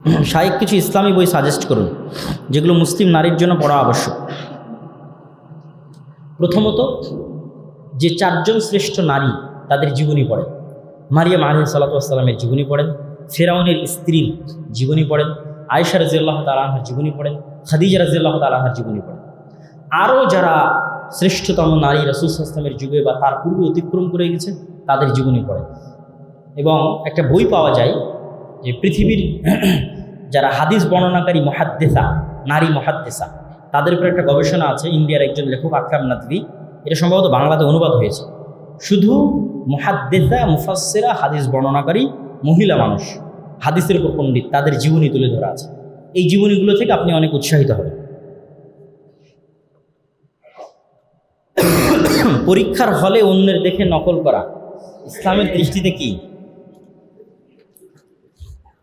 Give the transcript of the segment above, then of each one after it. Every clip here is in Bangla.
শাইখ কিছু ইসলামী বই সাজেস্ট করুন যেগুলো মুসলিম নারীর জন্য পড়া আবশ্যক। প্রথমত, যে চারজন শ্রেষ্ঠ নারী তাদের জীবনী পড়েন। মারিয়াম আলাইহিস সালাতু ওয়াস সালামের জীবনী পড়েন, ফেরাউনের স্ত্রীর জীবনী পড়েন, আয়েশা রাদিয়াল্লাহু তাআলা আনহার জীবনী পড়েন, খাদিজা রাদিয়াল্লাহু তাআলা আনহার জীবনী পড়েন। আরও যারা শ্রেষ্ঠতম নারী রাসূল সাল্লাল্লাহু আলাইহি ওয়াসাল্লামের যুগে বা তার পূর্বে অতিক্রম করে গেছে তাদের জীবনী পড়েন। এবং একটা বই পাওয়া যায় যে পৃথিবীর যারা হাদিস বর্ণনাকারী মুহাদ্দিসা, নারী মুহাদ্দিসা, তাদের উপর একটা গবেষণা আছে ইন্ডিয়ার একজন লেখক আকরাম নাদভি। এটা সম্ভবত বাংলাতে অনুবাদ হয়েছে। শুধু মুহাদ্দিসা, মুফাসসিরা, হাদিস বর্ণনাকারী মহিলা মানুষ, হাদিসের উপর পণ্ডিত, তাদের জীবনী তুলে ধরা আছে। এই জীবনীগুলো থেকে আপনি অনেক উৎসাহিত হবেন। পরীক্ষার হলে অন্যের দেখে নকল করা ইসলামের দৃষ্টিতে কি?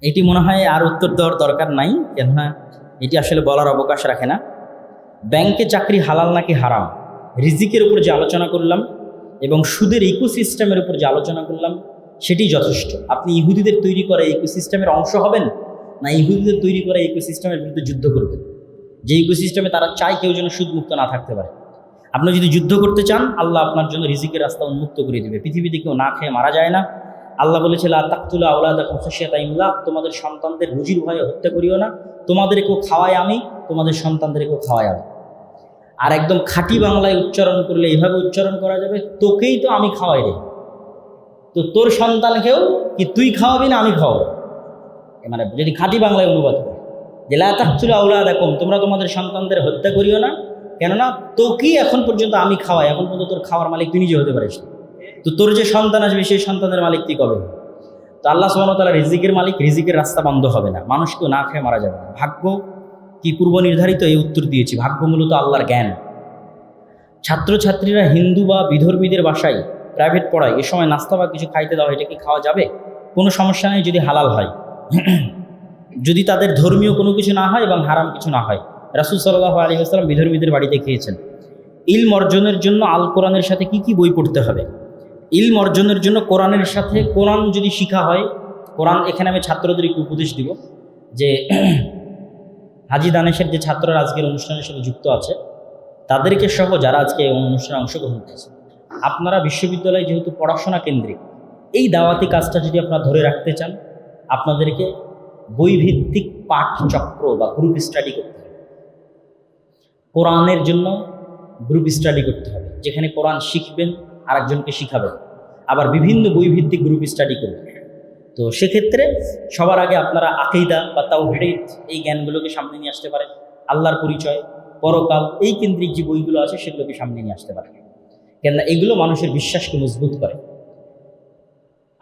এটি মনে হয় আর উত্তর দেওয়ার দরকার নাই, কেননা এটি আসলে বলার অবকাশ রাখে না। ব্যাংকে চাকরি হালাল নাকি হারাম, রিজিকের উপর যে আলোচনা করলাম এবং সুদের ইকোসিস্টেমের উপর যে আলোচনা করলাম সেটি যথেষ্ট। আপনি ইহুদিদের তৈরি করা ইকোসিস্টেমের অংশ হবেন, না ইহুদিদের তৈরি করা ইকোসিস্টেমের বিরুদ্ধে যুদ্ধ করবেন? যে ইকোসিস্টেমে তারা চায় কেউ যেন সুদমুক্ত না থাকতে পারে। আপনি যদি যুদ্ধ করতে চান, আল্লাহ আপনার জন্য রিজিকের রাস্তা উন্মুক্ত করে দেবে। পৃথিবীতে কেউ না খেয়ে মারা যায় না। আল্লাহ বলেছে লা তাকতুলু আওলাদাকুম খাশিয়াতা ইমলাক, তোমাদের সন্তানদের রুজির ভয়ে হত্যা করিও না। তোমাদেরকেও খাওয়াই আমি, তোমাদের সন্তানদেরকেও খাওয়াই আমি। আর একদম খাঁটি বাংলায় উচ্চারণ করলে এইভাবে উচ্চারণ করা যাবে, তোকেই তো আমি খাওয়াই রে, তো তোর সন্তানকেও কি তুই খাওয়াবি না আমি খাওয়াবো? মানে যদি খাঁটি বাংলায় অনুবাদ করে যে লা তাকতুলু আওলাদাকুম, তোমরা তোমাদের সন্তানদের হত্যা করিও না, কেননা তোকেই এখন পর্যন্ত আমি খাওয়াই, এখন পর্যন্ত তোর খাওয়ার মালিক তুই নিজে হতে পারিস না, তো তোর যে সন্তান আসবে সেই সন্তানের মালিক তুই কবে হবে? তো আল্লাহ সুবহানাহু ওয়া তাআলা রিজিকের মালিক, রিজিকের রাস্তা বন্ধ হবে না, মানুষ কেউ না খেয়ে মারা যাবে না। ভাগ্য কি পূর্ব নির্ধারিত? এই উত্তর দিয়েছি। ভাগ্য মূলত আল্লাহর জ্ঞান। ছাত্রছাত্রীরা হিন্দু বা বিধর্মীদের বাসায় প্রাইভেট পড়ায়, এ সময় নাস্তা বা কিছু খাইতে দেওয়া, এটা কি খাওয়া যাবে? কোনো সমস্যা নেই যদি হালাল হয়, যদি তাদের ধর্মীয় কোনো কিছু না হয় এবং হারাম কিছু না হয়। রাসূল সাল্লাল্লাহু আলাইহি ওয়াসাল্লাম বিধর্মীদের বাড়িতে খেয়েছেন। ইলম অর্জনের জন্য আল কোরআনের সাথে কি কি বই পড়তে হবে? ইলম অর্জনের জন্য কোরআনের সাথে কোরআন যদি শিখা হয়, কোরআন, এখানে আমি ছাত্রদের একটু উপদেশ দিব যে হাজি দানেশের যে ছাত্ররা আজকের অনুষ্ঠানের সাথে যুক্ত আছে তাদেরকে সহ যারা আজকে এই অনুষ্ঠানে অংশগ্রহণ করেছে, আপনারা বিশ্ববিদ্যালয়ে যেহেতু পড়াশোনা কেন্দ্রিক, এই দাওয়াতি কাজটা যদি আপনারা ধরে রাখতে চান, আপনাদেরকে বইভিত্তিক পাঠ চক্র বা গ্রুপ স্টাডি করতে হবে। কোরআনের জন্য গ্রুপ স্টাডি করতে হবে, যেখানে কোরআন শিখবেন, আরেকজনকে শিখাবেন, আবার বিভিন্ন বইভিত্তিক গ্রুপ স্টাডি করবেন। তো সেক্ষেত্রে সবার আগে আপনারা আকীদা বা তাওহীদ, এই জ্ঞানগুলোকে সামনে নিয়ে আসতে পারেন। আল্লাহর পরিচয়, পরকাল, এই কেন্দ্রিক যে বইগুলো আছে সেগুলোকে সামনে নিয়ে আসতে পারেন, কেননা এগুলো মানুষের বিশ্বাসকে মজবুত করে।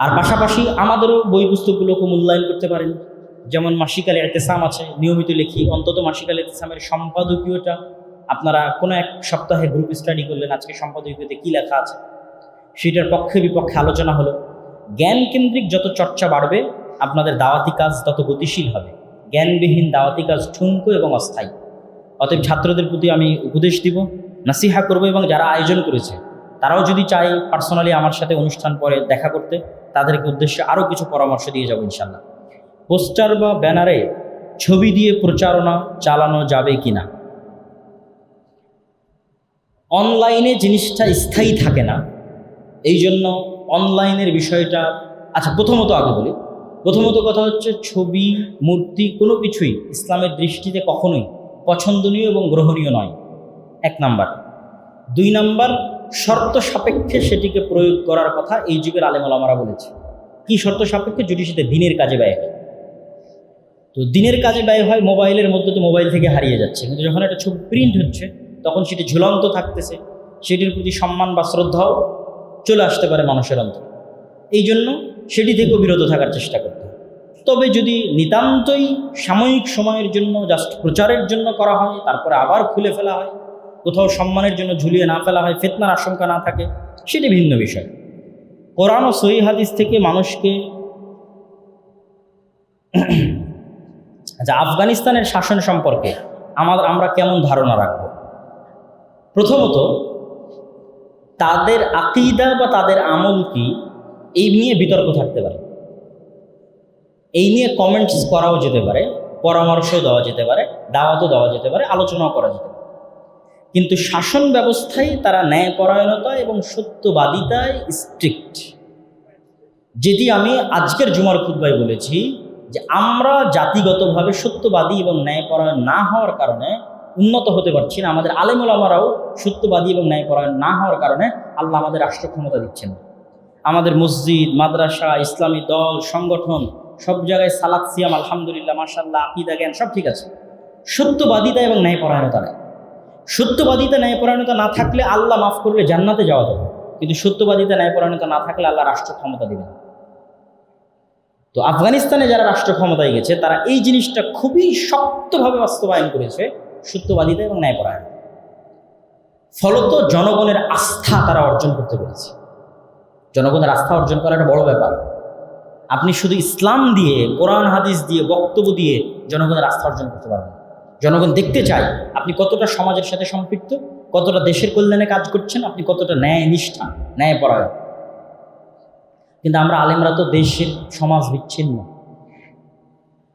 আর পাশাপাশি আমাদেরও বই পুস্তকগুলোকে মূল্যায়ন করতে পারেন। যেমন মাসিক আল ইতিসাম আছে, নিয়মিত লিখি, অন্তত মাসিক আল ইতিসামের সম্পাদকীয়টা আপনারা কোনো এক সপ্তাহে গ্রুপ স্টাডি করলেন, আজকে সম্পাদকীয়তে কী লেখা আছে সেটার পক্ষে বিপক্ষে আলোচনা হলো। জ্ঞান কেন্দ্রিক যত চর্চা বাড়বে, আপনাদের দাওয়াতি কাজ তত গতিশীল হবে। জ্ঞানবিহীন দাওয়াতি কাজ ঠুনকো এবং অস্থায়ী। অতএব ছাত্রদের প্রতি আমি উপদেশ দিব, নাসিহা করব, এবং যারা আয়োজন করেছে তারাও যদি চায় পার্সোনালি আমার সাথে অনুষ্ঠান পরে দেখা করতে, তাদেরকে উদ্দেশ্যে আরও কিছু পরামর্শ দিয়ে যাব ইনশাল্লাহ। পোস্টার বা ব্যানারে ছবি দিয়ে প্রচারণা চালানো যাবে কিনা? অনলাইনে জিনিসটা স্থায়ী থাকে না, এই জন্য অনলাইনের বিষয়টা, আচ্ছা প্রথমত আগে বলি, প্রথমত কথা হচ্ছে ছবি, মূর্তি কোনো কিছুই ইসলামের দৃষ্টিতে কখনোই পছন্দনীয় এবং গ্রহণীয় নয়, 1 নাম্বার। 2 নাম্বার, শর্ত সাপেক্ষে সেটিকে প্রয়োগ করার কথা এই যুগের আলেম ওলামারা বলেছে। কি শর্ত সাপেক্ষে? যদি সেটা দিনের কাজে ব্যয় হয়। তো দিনের কাজে ব্যয় হয়, মোবাইলের মধ্যে তো মোবাইল থেকে হারিয়ে যাচ্ছে, কিন্তু যখন একটা ছবি প্রিন্ট হচ্ছে তখন সেটি ঝুলন্ত থাকতেছে, সেটির প্রতি সম্মান বা শ্রদ্ধাও চলে আসতে পারে মানুষের অন্তরে। এই জন্য সেটি থেকেও বিরত থাকার চেষ্টা করতে হবে। তবে যদি নিতান্তই সাময়িক সময়ের জন্য জাস্ট প্রচারের জন্য করা হয়, তারপরে আবার খুলে ফেলা হয়, কোথাও সম্মানের জন্য ঝুলিয়ে না ফেলা হয়, ফিতনার আশঙ্কা না থাকে, সেটি ভিন্ন বিষয়। কোরআন ও সহিহ হাদিস থেকে মানুষকে আচ্ছা, আফগানিস্তানের শাসন সম্পর্কে আমরা কেমন ধারণা রাখব? প্রথমত, তাদের আকীদা বা তাদের আমল কি, এই নিয়ে বিতর্ক থাকতে পারে। এই নিয়ে কমেন্টস করাও যেতে পারে, পরামর্শ দেওয়া যেতে পারে, দাওয়াতও দেওয়া যেতে পারে, আলোচনাও করা যেতে পারে। কিন্তু শাসন ব্যবস্থায় তারা ন্যায়পরায়ণতা এবং সত্যবাদিতায় স্ট্রিক্ট। যেটি আমি আজকের জুমার খুতবায় বলেছি যে আমরা জাতিগতভাবে সত্যবাদী এবং ন্যায়পরায়ণ না হওয়ার কারণে উন্নত হতে পারছি না। আমাদের আলেম ওলামারাও সত্যবাদী এবং ন্যায়পরায়ণ না হওয়ার কারণে আল্লাহ আমাদের রাষ্ট্র ক্ষমতা দিচ্ছেন। আমাদের মসজিদ, মাদ্রাসা, ইসলামী দল, সংগঠন সব জায়গায় সালাত, সিয়াম, আলহামদুলিল্লাহ, মাশাআল্লাহ, আকীদা জ্ঞান সব ঠিক আছে। সত্যবাদিতা এবং ন্যায়পরায়ণতা নেই। সত্যবাদিতা ন্যায়পরায়ণতা না থাকলে আল্লাহ মাফ করলে জান্নাতে যাওয়া যাবে, কিন্তু সত্যবাদিতা ন্যায়পরায়ণতা না থাকলে আল্লাহ রাষ্ট্র ক্ষমতা দিবেন। তো আফগানিস্তানে যারা রাষ্ট্র ক্ষমতায় গেছে তারা এই জিনিসটা খুবই শক্তভাবে বাস্তবায়ন করেছে, সত্যবাদিতা এবং ন্যায়পরায়ণতা। ফলত জনগণের আস্থা তারা অর্জন করতে পেরেছে। জনগণের আস্থা অর্জন করা একটা বড় ব্যাপার। আপনি শুধু ইসলাম দিয়ে, কোরআন হাদিস দিয়ে, বক্তব্য দিয়ে জনগণের আস্থা অর্জন করতে পারবেন। জনগণ দেখতে চায় আপনি কতটা সমাজের সাথে সম্পৃক্ত, কতটা দেশের কল্যাণে কাজ করছেন, আপনি কতটা ন্যায় নিষ্ঠা, ন্যায়পরায়ণ। কিন্তু আমরা আলেমরা তো দেশের সমাজ বিচ্ছিন্ন।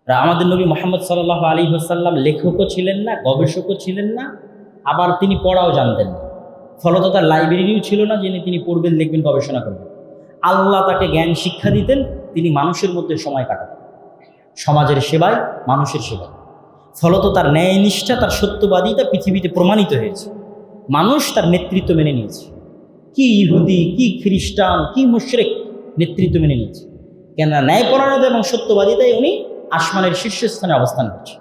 আমাদের নবী মুহাম্মদ সাল্লাল্লাহু আলাইহি ওয়াসাল্লাম লেখকও ছিলেন না, গবেষকও ছিলেন না, আবার তিনি পড়াও জানতেন না। ফলত তার লাইব্রেরিও ছিল না যিনি তিনি পড়বেন, লিখবেন, গবেষণা করবেন। আল্লাহ তাকে জ্ঞান শিক্ষা দিতেন, তিনি মানুষের মধ্যে সময় কাটাতেন, সমাজের সেবায়, মানুষের সেবায়। ফলত তার ন্যায়নিষ্ঠা, তার সত্যবাদিতা পৃথিবীতে প্রমাণিত হয়েছে। মানুষ তার নেতৃত্ব মেনে নিয়েছে। কি ইহুদি, কি খ্রিস্টান, কি মুশরিক নেতৃত্ব মেনে নিয়েছে, কেননা ন্যায়পরায়ণতা এবং সত্যবাদিতায় উনি আসমানের শীর্ষস্থানে অবস্থান করছে।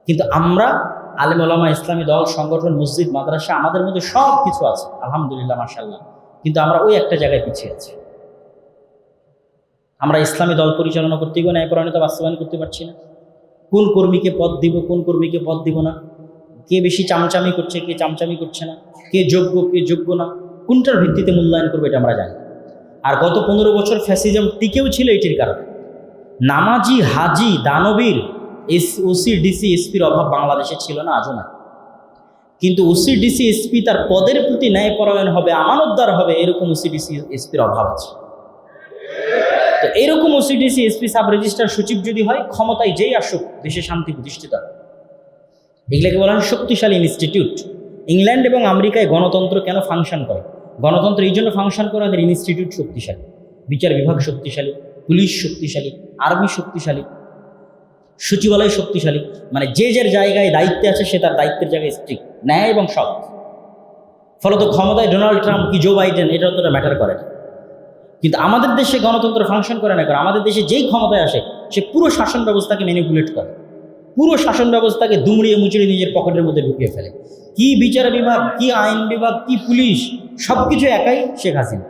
কিন্তু আমরা আলেম ওলামা, ইসলামী দল, সংগঠন, মসজিদ, মাদ্রাসা, আমাদের মধ্যে সব কিছু আছে আলহামদুলিল্লাহ, মাশাআল্লাহ, কিন্তু আমরা ওই একটা জায়গায় পিছিয়ে আছি। আমরা ইসলামী দল পরিচালনা করতে গিয়ে ন্যায়পরায়ণতা বাস্তবায়ন করতে পারছি না। কোন কর্মীকে পদ দিব, কোন কর্মীকে পদ দিব না, কে বেশি চামচামি করছে, কে চামচামি করছে না, কে যোগ্য, কে যোগ্য না, কোনটার ভিত্তিতে মূল্যায়ন করবে এটা আমরা জানি। আর গত 15 বছর ফ্যাসিজম টিকেও ছিল এটির কারণে। নামাজি, হাজি, দানবীর, ওসি, ডিসি, এসপির অভাব বাংলাদেশে ছিল না, আজও না। কিন্তু ওসি, ডিসি, এসপি তার পদের প্রতি ন্যায়পরায়ণ হবে, আমানতদার হবে, এরকম ওসি, ডিসি, এসপির অভাব আছে। তো এরকম OC, DC, SP, sub registrar, সচিব যদি হয়, ক্ষমতায় যেই আসুক দেশে শান্তি প্রতিষ্ঠিত হবে। এগুলাকে বলা হয় শক্তিশালী ইনস্টিটিউট। ইংল্যান্ড এবং আমেরিকায় গণতন্ত্র কেন ফাংশন করে? গণতন্ত্র এই জন্য ফাংশন করে, ওদের ইনস্টিটিউট শক্তিশালী, বিচার বিভাগ শক্তিশালী, পুলিশ শক্তিশালী, আর্মি শক্তিশালী, সচিবালয় শক্তিশালী। মানে যে যার জায়গায় দায়িত্বে আছে সে তার দায়িত্বের জায়গায় স্ট্রিক্ট, ন্যায় এবং সৎ। ফলত ক্ষমতায় ডোনাল্ড ট্রাম্প কি জো বাইডেন এটা অতটা ম্যাটার করে না। কিন্তু আমাদের দেশে গণতন্ত্র ফাংশন করে না, কারণ আমাদের দেশে যেই ক্ষমতায় আসে সে পুরো শাসন ব্যবস্থাকে ম্যানিপুলেট করে, পুরো শাসন ব্যবস্থাকে দুমড়িয়ে মুচড়িয়ে নিজের পকেটের মধ্যে ঢুকিয়ে ফেলে। কি বিচার বিভাগ, কি আইন বিভাগ, কি পুলিশ, সব কিছু একাই শেখ হাসিনা।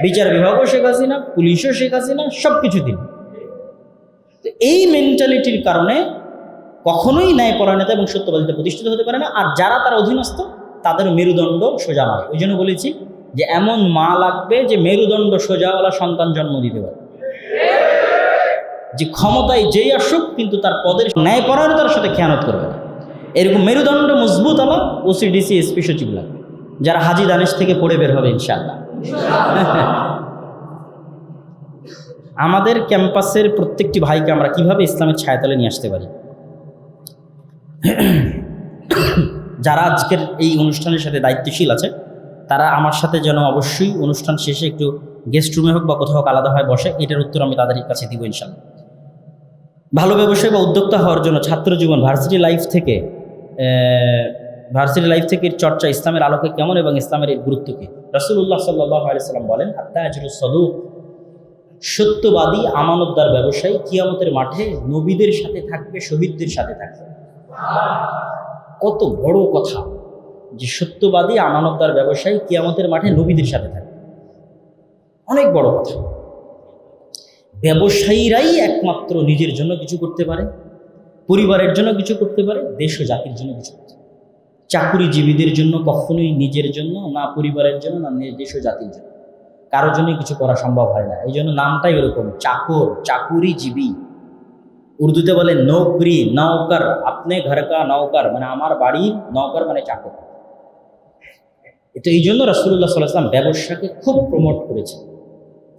বিচার বিভাগও শেখ হাসিনা, পুলিশও শেখ হাসিনা, সব কিছু দিন। তো এই মেন্টালিটির কারণে কখনোই ন্যায়পরায়ণতা এবং সত্যবাদিতা প্রতিষ্ঠিত হতে পারে না। আর যারা তার অধীনস্থ তাদের মেরুদণ্ড সোজা নয়। ওই জন্য বলেছি যে এমন মা লাগবে যে মেরুদণ্ড সোজাওয়ালা সন্তান জন্ম দিতে পারে, যে ক্ষমতায় যেই আসুক কিন্তু তার পদের ন্যায়পরায়ণতার সাথে খেয়ানত করবে না। এরকম মেরুদণ্ড মজবুত আলা ওসি, ডিসি, এসপি, সচিব লাগবে, যারা হাজি দানেশ থেকে পড়ে বের হবে ইনশাআল্লাহ। আমাদের ক্যাম্পাসের প্রত্যেকটি ভাইকে আমরা কিভাবে ইসলামের ছায়াতলে নিয়ে আসতে পারি? যারা আজকের এই অনুষ্ঠানের সাথে দায়িত্বশীল আছে তারা আমার সাথে যেন অবশ্যই অনুষ্ঠান শেষে একটু গেস্ট রুমে হোক বা কোথাও আলাদা হয় বসে, এটার উত্তর আমি তাদের কাছে দিব ইনশাআল্লাহ। ভালো ব্যবসায়ী বা উদ্যোক্তা হওয়ার জন্য ছাত্র জীবন, ভার্সিটি লাইফ থেকে চর্চা ইসলামের আলোকে কেমন এবং ইসলামের গুরুত্ব কী? রাসূলুল্লাহ সাল্লাল্লাহু আলাইহি সাল্লাম বলেন, আত-তাজিরুস সাদুক, সত্যবাদী আমানতদার ব্যবসায়ী কিয়ামতের মাঠে নবীদের সাথে থাকবে, শহীদদের সাথে থাকবে। কত বড় কথা যে সত্যবাদী আমানতদার ব্যবসায়ী কিয়ামতের মাঠে নবীদের সাথে থাকবে, অনেক বড় কথা। ব্যবসায়ীরাই একমাত্র নিজের জন্য কিছু করতে পারে, পরিবারের জন্য কিছু করতে পারে, দেশ ও জাতির জন্য কিছু করতে পারে। চাকুরিজীবীদের জন্য কখনোই নিজের জন্য, না পরিবারের জন্য, না দেশ ও জাতির জন্য কারোর জন্যই কিছু করা সম্ভব হয় না। এই জন্য নামটাই এরকম, চাকর, চাকুরিজীবী। উর্দুতে বলে নৌকরি, নৌকার, আপনি ঘর কা নৌকার, মানে আমার বাড়ির নৌকার মানে চাকর। তো এই জন্য রাসূলুল্লাহ সাল্লাল্লাহু আলাইহি ওয়াসাল্লাম ব্যবসাকে খুব প্রমোট করেছেন,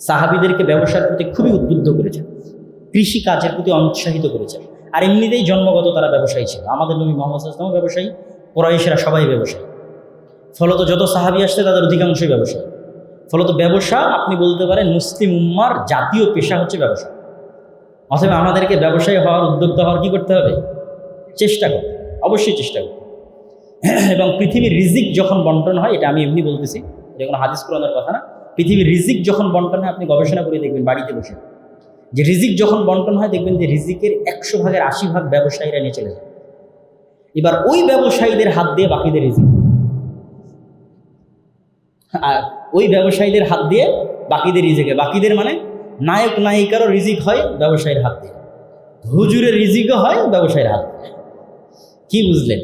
সাহাবীদেরকে ব্যবসার প্রতি খুবই উদ্বুদ্ধ করেছেন। কৃষি কাজের প্রতি অনুৎসাহিত করেছে। আর এমনিতেই জন্মগত তারা ব্যবসায়ী ছিল। আমাদের নবী মুহাম্মদ সাল্লাল্লাহু আলাইহি ওয়াসাল্লাম ব্যবসায়ী, কুরাইশরা সবাই ব্যবসায়ী। ফলত যত সাহাবী আসছে তাদের অধিকাংশই ব্যবসায়ী। ফলত ব্যবসা আপনি বলতে পারেন মুসলিম উম্মার জাতীয় পেশা হচ্ছে ব্যবসা। অথবা আমাদেরকে ব্যবসায়ী হওয়ার, উদ্যোক্তা হওয়ার কী করতে হবে? চেষ্টা করতে, অবশ্যই চেষ্টা করতে। এবং পৃথিবীর রিজিক যখন বন্টন হয়, এটা আমি এমনি বলতেছি, এটা কোনো হাদিস কোরআনের কথা না, পৃথিবীর রিজিক যখন বন্টন হয় আপনি গবেষণা করে দেখবেন বাড়িতে বসে, যে রিজিক যখন বন্টন হয় দেখবেন যে রিজিকের 100 ভাগের 80 ভাগ ব্যবসায়ীরা নিয়ে চলে যায়। এবার ওই ব্যবসায়ীদের হাত দিয়ে বাকিদের রিজিক, আর ওই ব্যবসায়ীদের হাত দিয়ে বাকিদের রিজিকে, বাকিদের মানে নায়ক নায়িকারও রিজিক হয় ব্যবসায়ীর হাত দিয়ে, হুজুরের রিজিকও হয় ব্যবসায়ীর হাত দিয়ে। কি বুঝলেন?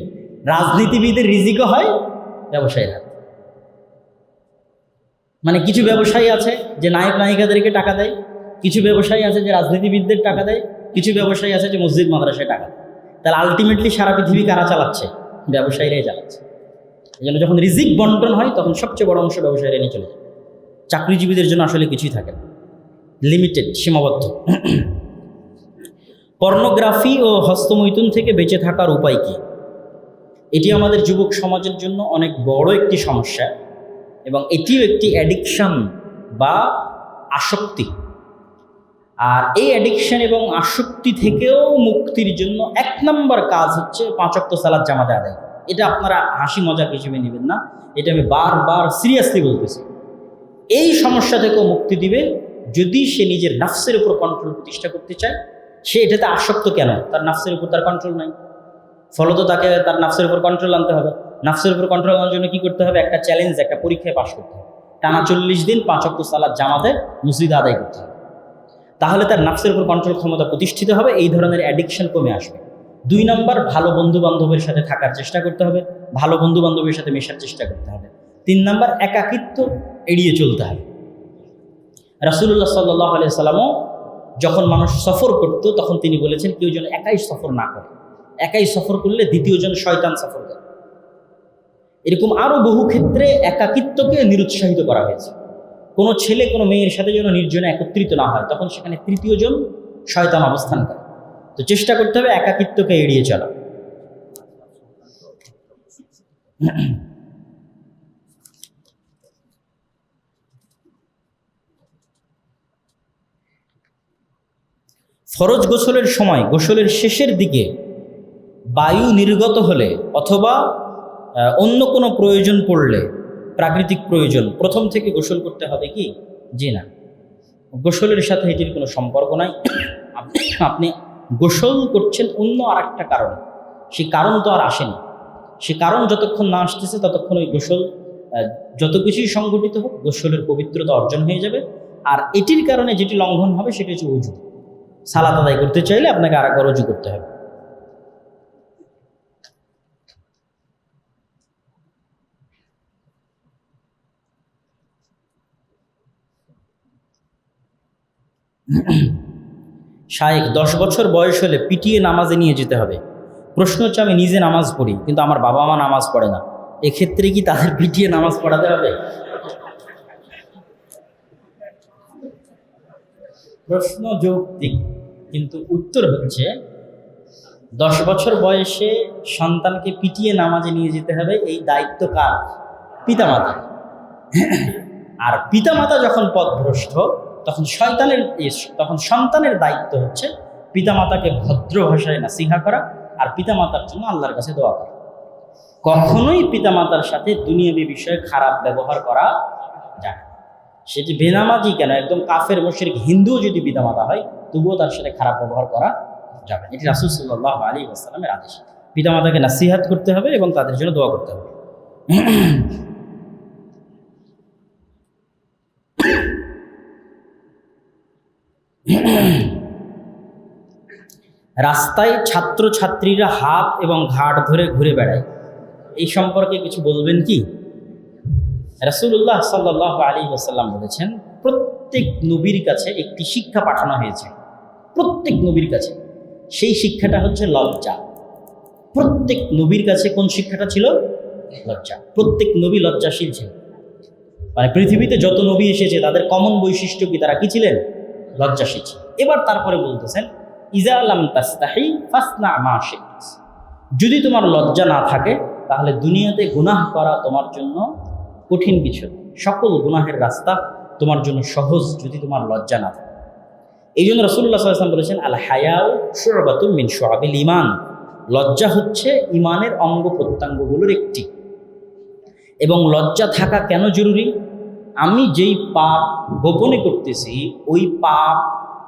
রাজনীতিবিদের রিজিকও হয় ব্যবসায়ীর হাত। মানে কিছু ব্যবসায়ী আছে যে নায়ক নায়িকাদেরকে টাকা দেয়, কিছু ব্যবসায়ী আছে যে রাজনীতিবিদদের টাকা দেয়, কিছু ব্যবসায়ী আছে যে মসজিদ মাদ্রাসায় টাকা দেয়। তাহলে আলটিমেটলি সারা পৃথিবী কারা চালাচ্ছে? ব্যবসায়ীরাই চালাচ্ছে। এই জন্য যখন রিজিক বন্টন হয় তখন সবচেয়ে বড় অংশ ব্যবসায়ীরা নিয়ে চলে যায়। চাকরিজীবীদের জন্য আসলে কিছুই থাকে না, লিমিটেড, সীমাবদ্ধ। পর্নোগ্রাফি ও হস্তমৈথুন থেকে বেঁচে থাকার উপায় কি? এটি আমাদের যুবক সমাজের জন্য অনেক বড় একটি সমস্যা, এবং এটিও একটি অ্যাডিকশন বা আসক্তি। আর এই অ্যাডিকশন এবং আসক্তি থেকেও মুক্তির জন্য 1 নম্বর কাজ হচ্ছে 5 ওয়াক্ত সালাত জামাতে আদায়। এটা আপনারা হাসি মজাক হিসেবে নেবেন না, এটা আমি বারবার সিরিয়াসলি বলতেছি। এই সমস্যা থেকেও মুক্তি দিবে যদি সে নিজের নাফসের উপর কন্ট্রোল প্রতিষ্ঠা করতে চায়। সে এটাতে আসক্ত কেন? তার নাফসের উপর তার কন্ট্রোল নাই, ফলত তাকে তার নাফসের উপর কন্ট্রোল আনতে হবে। নাফসের উপর কন্ট্রোল আনার জন্য কী করতে হবে? একটা চ্যালেঞ্জ, একটা পরীক্ষায় পাশ করতে হবে। টানা 40 দিন 5 ওয়াক্ত সালাত জামাতে মসজিদে আদায় করতে হবে। তাহলে তার নাফসের উপর কন্ট্রোল ক্ষমতা প্রতিষ্ঠিত হবে, এই ধরনের অ্যাডিকশন কমে আসবে। 2 নম্বর, ভালো বন্ধু বান্ধবের সাথে থাকার চেষ্টা করতে হবে, ভালো বন্ধু বান্ধবের সাথে মেশার চেষ্টা করতে হবে। 3 নম্বর, একাকিত্ব এড়িয়ে চলতে হবে। রাসূলুল্লাহ সাল্লাল্লাহু আলাইহি সাল্লামও যখন মানুষ সফর করত তখন তিনি বলেছেন কেউ যেন একাই সফর না করে। একাই সফর করলে দ্বিতীয়জন শয়তান সফর করে। এরকম আরও বহু ক্ষেত্রে একাকিত্বকে নিরুৎসাহিত করা হয়েছে। কোনো ছেলে কোনো মেয়ের সাথে যেন নির্জনে একত্রিত না হয়, তখন সেখানে তৃতীয়জন শয়তান অবস্থান করে। তো চেষ্টা করতে হবে একাকিত্বকে এড়িয়ে চলা। ফরজ গোসলের সময় গোসলের শেষের দিকে বায়ু নির্গত হলে অথবা অন্য কোনো প্রয়োজন পড়লে, প্রাকৃতিক প্রয়োজন, প্রথম থেকে গোসল করতে হবে কি? জি না, গোসলের সাথে এটির কোনো সম্পর্ক নাই। আপনি গোসল করছেন অন্য আর একটা কারণে, সেই কারণ তো আর আসেনি। সে কারণ যতক্ষণ না আসতেছে ততক্ষণ ওই গোসল, যত কিছুই সংঘটিত হোক, গোসলের পবিত্রতা অর্জন হয়ে যাবে। আর এটির কারণে যেটি লঙ্ঘন হবে সেটি হচ্ছে ওযু। সালাত আদায় করতে চাইলে আপনাকে আরেকবার ওযু করতে হবে। শায়েখ, 10 বছর বয়স হলে পিটিয়ে নামাজে নিয়ে যেতে হবে। প্রশ্ন হচ্ছে আমি নিজে নামাজ পড়ি কিন্তু আমার বাবা মা নামাজ পড়ে না, এক্ষেত্রে কি তাদের পিটিয়ে নামাজ পড়াতে হবে? প্রশ্ন যৌক্তিক, কিন্তু উত্তর হচ্ছে 10 বছর বয়সে সন্তানকে পিটিয়ে নামাজে নিয়ে যেতে হবে, এই দায়িত্ব কার? পিতামাতা। আর পিতামাতা যখন পথভ্রষ্ট তখন সন্তানের দায়িত্ব হচ্ছে পিতামাতাকে ভদ্র ভাষায় নাসিহা করা আর পিতামাতার জন্য আল্লাহর কাছে দোয়া করা। কখনোই পিতামাতার সাথে দুনিয়াবী বিষয়ে খারাপ ব্যবহার করা যায় না। সেটি বেনামাজি কেন, একদম কাফের মুশরিক হিন্দুও যদি পিতামাতা হয় তবুও তার সাথে খারাপ ব্যবহার করা যাবে। এটি রাসূল সাল্লাল্লাহু আলাইহি ওয়াসাল্লামের আদেশ। পিতামাতাকে নাসিহাত করতে হবে এবং তাদের জন্য দোয়া করতে হবে। রাস্তায় ছাত্রছাত্রীরা হাত এবং ঘাট ধরে ঘুরে বেড়ায়, এই সম্পর্কে কিছু বলবেন কি? রাসূলুল্লাহ সাল্লাল্লাহু আলাইহি ওয়াসাল্লাম বলেছেন, প্রত্যেক নবীর কাছে একটি শিক্ষা পাঠানো হয়েছে, প্রত্যেক নবীর কাছে। সেই শিক্ষাটা হচ্ছে লজ্জা। প্রত্যেক নবীর কাছে কোন শিক্ষাটা ছিল? লজ্জা। প্রত্যেক নবী লজ্জাশীল ছিল। মানে পৃথিবীতে যত নবী এসেছে তাদের কমন বৈশিষ্ট্য কি? তারা কি ছিলেন? লজ্জাশীল ছিল। এবার তারপরে বলতেছেন ইজা লাম তাস্তাহি ফাসনা মা শি'ত, যদি তোমার লজ্জা না থাকে তাহলে দুনিয়াতে গুনাহ করা তোমার জন্য কঠিন কিছু, সকল গুনাহের রাস্তা তোমার জন্য সহজ যদি তোমার লজ্জা না থাকে। এই জন্য রাসূলুল্লাহ সাল্লাল্লাহু আলাইহি ওয়াসাল্লাম বলেছেন আল হায়াউ শু'বাতুম মিন শু'আবিল ঈমান, লজ্জা হচ্ছে ঈমানের অঙ্গ প্রত্যঙ্গগুলোর একটি। এবং লজ্জা থাকা কেন জরুরি? আমি যেই পাপ গোপনে করতেছি ওই পাপ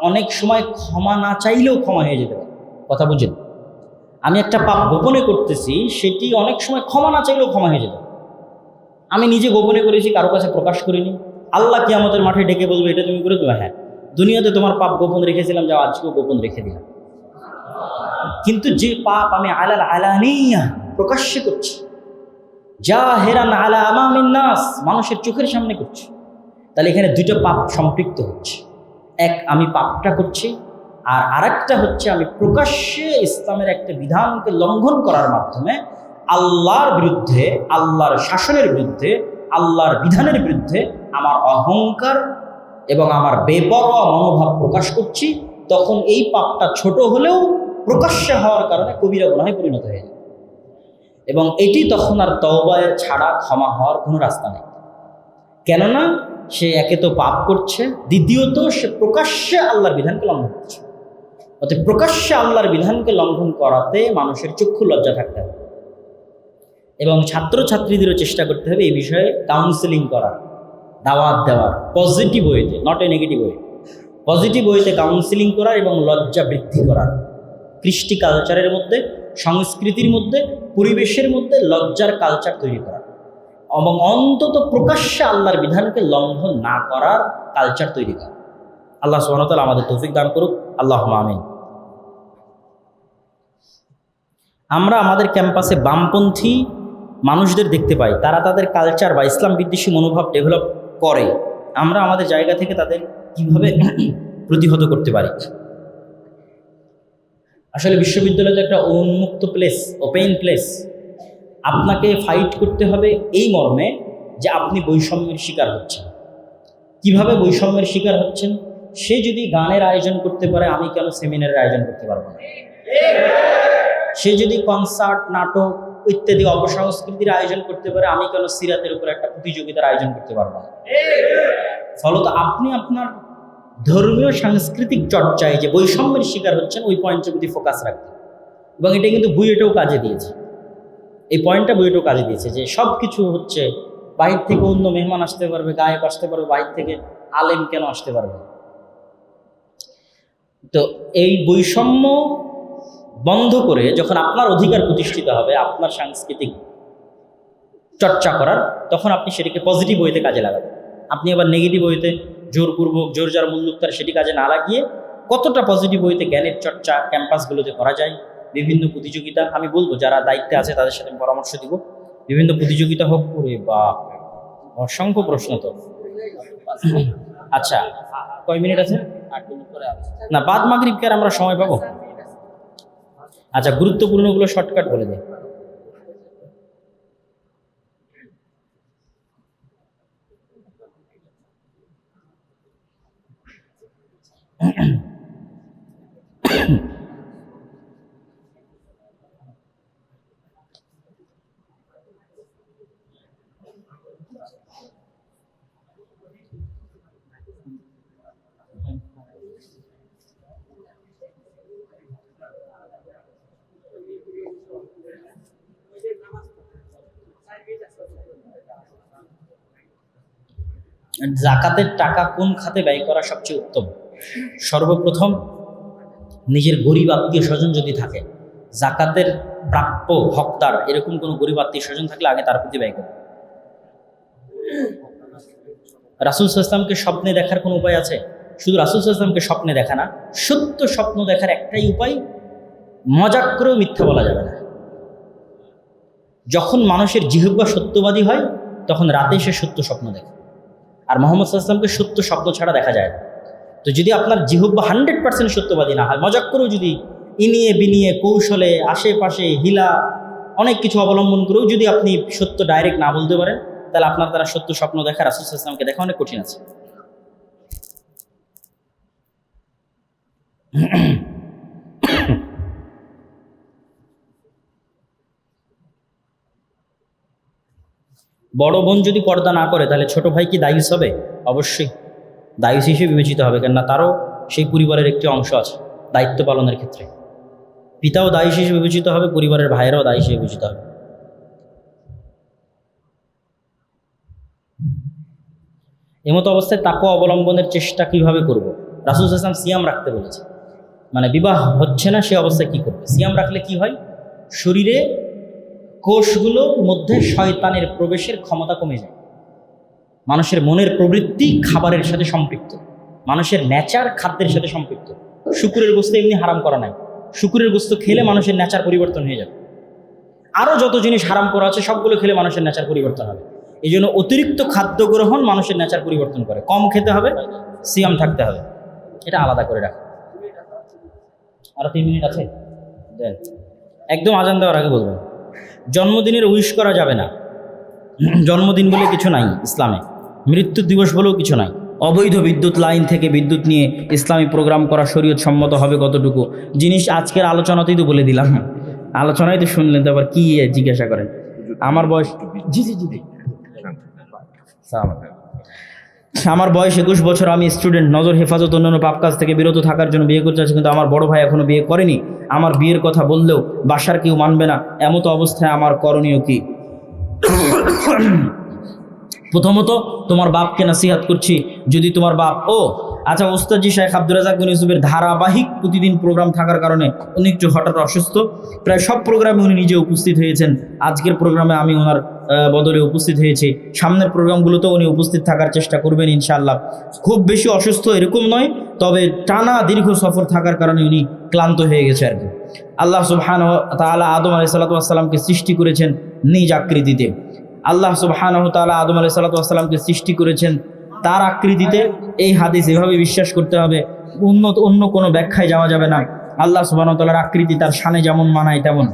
অনেক সময় ক্ষমা না চাইলেও ক্ষমা হয়ে যেতে পারে। কথা বুঝেন? আমি একটা পাপ গোপনে করতেছি, সেটি অনেক সময় ক্ষমা না চাইলেও ক্ষমা হয়ে যেতে পারে। আমি নিজে গোপনে করেছি, কারো কাছে প্রকাশ করিনি, আল্লাহ কিয়ামতের মাঠে ডেকে বলবে এটা তুমি করে দেবে, হ্যাঁ দুনিয়াতে তোমার পাপ গোপন রেখেছিলাম, যাও আজকেও গোপন রেখে দিলাম। কিন্তু যে পাপ আমি আলানিয়া প্রকাশ্যে করছি, জাহিরান আলা আমামিন নাস মানুষের চোখের সামনে করছি, তাহলে এখানে দুটো পাপ সম্পৃক্ত হচ্ছে। এক, আমি পাপটা করছি, আর আরেকটা হচ্ছে আমি প্রকাশ্যে ইসলামের একটা বিধানকে লঙ্ঘন করার মাধ্যমে আল্লাহর বিরুদ্ধে, আল্লাহর শাসনের বিরুদ্ধে, আল্লাহর বিধানের বিরুদ্ধে আমার অহংকার এবং আমার বেপরোয়া মনোভাব প্রকাশ করছি। তখন এই পাপটা ছোট হলেও প্রকাশ্যে হওয়ার কারণে কবিরা গুনাহে পরিণত হয়ে যায়, এবং এটি তখন আর তওবা ছাড়া ক্ষমা হওয়ার কোনো রাস্তা নেই। কেননা সে একে তো পাপ করছে, দ্বিতীয়ত সে প্রকাশ্যে আল্লাহর বিধানকে লঙ্ঘন করছে। অর্থাৎ প্রকাশ্যে আল্লাহর বিধানকে লঙ্ঘন করাতে মানুষের চক্ষু লজ্জা থাকতে হবে, এবং ছাত্রছাত্রীদেরও চেষ্টা করতে হবে এই বিষয়ে কাউন্সেলিং করার, দাওয়াত দেওয়ার, পজিটিভ ওয়েতে, not a negative way, positive ওয়েতে কাউন্সেলিং করার এবং লজ্জা বৃদ্ধি করার। কৃষ্টি কালচারের মধ্যে, সংস্কৃতির মধ্যে, পরিবেশের মধ্যে লজ্জার কালচার তৈরি করার, এবং অন্তত প্রকাশ্যে আল্লাহর বিধানকে লঙ্ঘন না করার কালচার তৈরি করা। আল্লাহ সুবহানাহু ওয়া তাআলা আমাদের তৌফিক দান করুক, আল্লাহুম্মা আমিন। আমরা আমাদের ক্যাম্পাসে বামপন্থী মানুষদের দেখতে পাই, তারা তাদের কালচার বা ইসলাম বিদ্বেষী মনোভাব ডেভেলপ করে। আমরা আমাদের জায়গা থেকে তাদের কিভাবে প্রতিহত করতে পারি? আসলে বিশ্ববিদ্যালয় তো একটা উন্মুক্ত প্লেস, ওপেন প্লেস। আপনাকে ফাইট করতে হবে এই মর্মে যে আপনি বৈষম্যের শিকার হচ্ছেন। কিভাবে বৈষম্যের শিকার হচ্ছেন? সে যদি গানের আয়োজন করতে পারে, আমি কেন সেমিনারের আয়োজন করতে পারবো না? সে যদি কনসার্ট, নাটক ইত্যাদি অপসংস্কৃতির আয়োজন করতে পারে, আমি কেন সিরাতের উপর একটা প্রতিযোগিতার আয়োজন করতে পারবো না? ফলত আপনি আপনার ধর্মীয় সাংস্কৃতিক চর্চায় যে বৈষম্যের শিকার হচ্ছেন ওই পয়েন্টের প্রতি ফোকাস রাখতে। এবং এটা কিন্তু বুয়েটেও কাজে দিয়েছে, এই পয়েন্টটা বুয়েটেও কাজে দিয়েছে যে সব কিছু হচ্ছে বাহির থেকে অন্য মেহমান আসতে পারবে, গায়ক আসতে পারবে, বাহির থেকে আলেম কেন আসতে পারবে? তো এই বৈষম্য বন্ধ করে যখন আপনার অধিকার প্রতিষ্ঠিত হবে আপনার সাংস্কৃতিক চর্চা করার, তখন আপনি সেটিকে পজিটিভ ওয়েতে কাজে লাগাবেন। আপনি আবার নেগেটিভ ওয়েতে জোরপূর্বক, জোর যার মুল্লুকতার সেটি কাজে না লাগিয়ে কতটা পজিটিভ ওয়েতে জ্ঞানের চর্চা ক্যাম্পাসগুলোতে করা যায়। বিভিন্ন প্রতিযোগিতা, আমি বলবো যারা দায়িত্বে আছে তাদের সাথে পরামর্শ দিব, বিভিন্ন প্রতিযোগিতা হোক। করে বা অসংখ্য প্রশ্ন তো। আচ্ছা, কয় মিনিট আছে? 8 মিনিট পরে না, বাদ মাগরিবকে আর আমরা সময় পাবো? আচ্ছা, গুরুত্বপূর্ণগুলো শর্টকাট বলে দিই। জাকাতের টাকা কোন খাতে ব্যয় করা সবচেয়ে উত্তম? সর্বপ্রথম নিজের গরিব আত্মীয় স্বজন যদি থাকে, জাকাতের প্রাপ্য হকদার এরকম কোনো গরিব আত্মীয় স্বজন থাকলে আগে তার প্রতি ব্যয় করবে। রাসূল সাল্লাল্লাহু আলাইহি ওয়াসাল্লামকে স্বপ্নে দেখার কোনো উপায় আছে? শুধু রাসূল সাল্লাল্লাহু আলাইহি ওয়াসাল্লামকে স্বপ্নে দেখা না, সত্য স্বপ্ন দেখার একটাই উপায়, মজাক করেও মিথ্যা বলা যাবে না। যখন মানুষের জিহ্বা সত্যবাদী হয় তখন রাতে সে সত্য স্বপ্ন দেখে, আর মুহাম্মদ সাল্লাল্লাহু আলাইহি ওয়াসাল্লামকে সত্য স্বপ্ন ছাড়া দেখা যায় না। তো যদি আপনার জিহ্বা 100% সত্যবাদী না হয়, মজাক করেও যদি ইনিয়ে বিনিয়ে কৌশলে আশেপাশে হিলা অনেক কিছু অবলম্বন করেও যদি আপনি সত্য ডাইরেক্ট না বলতে পারেন, তাহলে আপনার দ্বারা সত্য স্বপ্ন দেখা, রাসূল সাল্লাল্লাহু আলাইহি ওয়াসাল্লামকে দেখা অনেক কঠিন আছে। বড় বোন যদি পর্দা না করে তাহলে ছোট ভাই কি দায়ুস হবে? অবশ্যই দায়ুস হিসেবে বিবেচিত হবে, কেননা তারও সেই পরিবারের একটি অংশ আছে দায়িত্ব পালনের ক্ষেত্রে। পিতাও দায়ী হিসেবে বিবেচিত হবে, পরিবারের ভাইয়েরাও দায়ী হিসেবে বিবেচিত হবে। এমতো অবস্থায় তাকওয়া অবলম্বনের চেষ্টা কিভাবে করব? রাসূল সাল্লাল্লাহু আলাইহি ওয়াসাল্লাম সিয়াম রাখতে বলেছে। মানে বিবাহ হচ্ছে না সে অবস্থায় কি করবে? সিয়াম রাখলে কি হয়? শরীরে কোষগুলোর মধ্যে শয়তানের প্রবেশের ক্ষমতা কমে যায়। মানুষের মনের প্রবৃত্তি খাবারের সাথে সম্পৃক্ত, মানুষের নেচার খাদ্যের সাথে সম্পৃক্ত। শুকুরের গোস্ত এমনি হারাম করা নাই, শুকুরের গোস্ত খেলে মানুষের নেচার পরিবর্তন হয়ে যাবে। আরও যত জিনিস হারাম করা আছে সবগুলো খেলে মানুষের নেচার পরিবর্তন হবে। এই জন্য অতিরিক্ত খাদ্য গ্রহণ মানুষের নেচার পরিবর্তন করে। কম খেতে হবে, সিয়াম থাকতে হবে, এটা আলাদা করে রাখা। আরও 3 মিনিট আছে, দেন একদম আজান দেওয়ার আগে বলবেন। জন্মদিনের উইশ করা যাবে না। জন্মদিন বলে কিছু নাই ইসলামে, মৃত্যু দিবস বলেও কিছু নাই। অবৈধ বিদ্যুৎ লাইন থেকে বিদ্যুৎ নিয়ে ইসলামী প্রোগ্রাম করা শরীয়ত সম্মত হবে কতটুকু জিনিস আজকের আলোচনাতেই তো বলে দিলাম। আলোচনায় তো শুনলেন, তো আবার কি জিজ্ঞাসা করেন? আমার বয়স আমার বয়স 21 বছর, আমি স্টুডেন্ট। নজর হেফাজত অন্যান্য পাপ কাজ থেকে বিরত থাকার জন্য বিয়ে করতে চাচ্ছি, কিন্তু আমার বড় ভাই এখনো বিয়ে করেনি। আমার বিয়ের কথা বললেও বাসার কেউ মানবে না, এমতো অবস্থায় আমার করণীয় কি? প্রথমত তোমার বাপকে নসিহত করছি, যদি তোমার বাপ আচ্ছা ওস্তাদজি শেখ আব্দুর রাজ্জাক বিন ইউসুফের ধারাবাহিক প্রতিদিন প্রোগ্রাম থাকার কারণে উনি একটু হঠাৎ অসুস্থ। প্রায় সব প্রোগ্রামে উনি নিজে উপস্থিত হয়েছেন। আজকের প্রোগ্রামে আমি ওনার বদলে উপস্থিত হয়েছি। সামনের প্রোগ্রামগুলোতেও উনি উপস্থিত থাকার চেষ্টা করবেন ইনশাআল্লাহ। খুব বেশি অসুস্থ এরকম নয়, তবে টানা দীর্ঘ সফর থাকার কারণে উনি ক্লান্ত হয়ে গেছে আর কি। আল্লাহ সুবহানাহু ওয়া তাআলা আদম আলাইহিস সালাতু ওয়াস সালামকে সৃষ্টি করেছেন নিজ আকৃতিতে। আল্লাহ সুবহানাহু ওয়া তাআলা আদম আলাইহিস সালাতু ওয়াস সালামকে সৃষ্টি করেছেন তার আকৃতিতে। এই হাদিস এভাবে বিশ্বাস করতে হবে, অন্য কোনো ব্যাখ্যায় যাওয়া যাবে না। আল্লাহ সুবহানাহু ওয়া তাআলার আকৃতি তার শানে যেমন মানায় তেমন।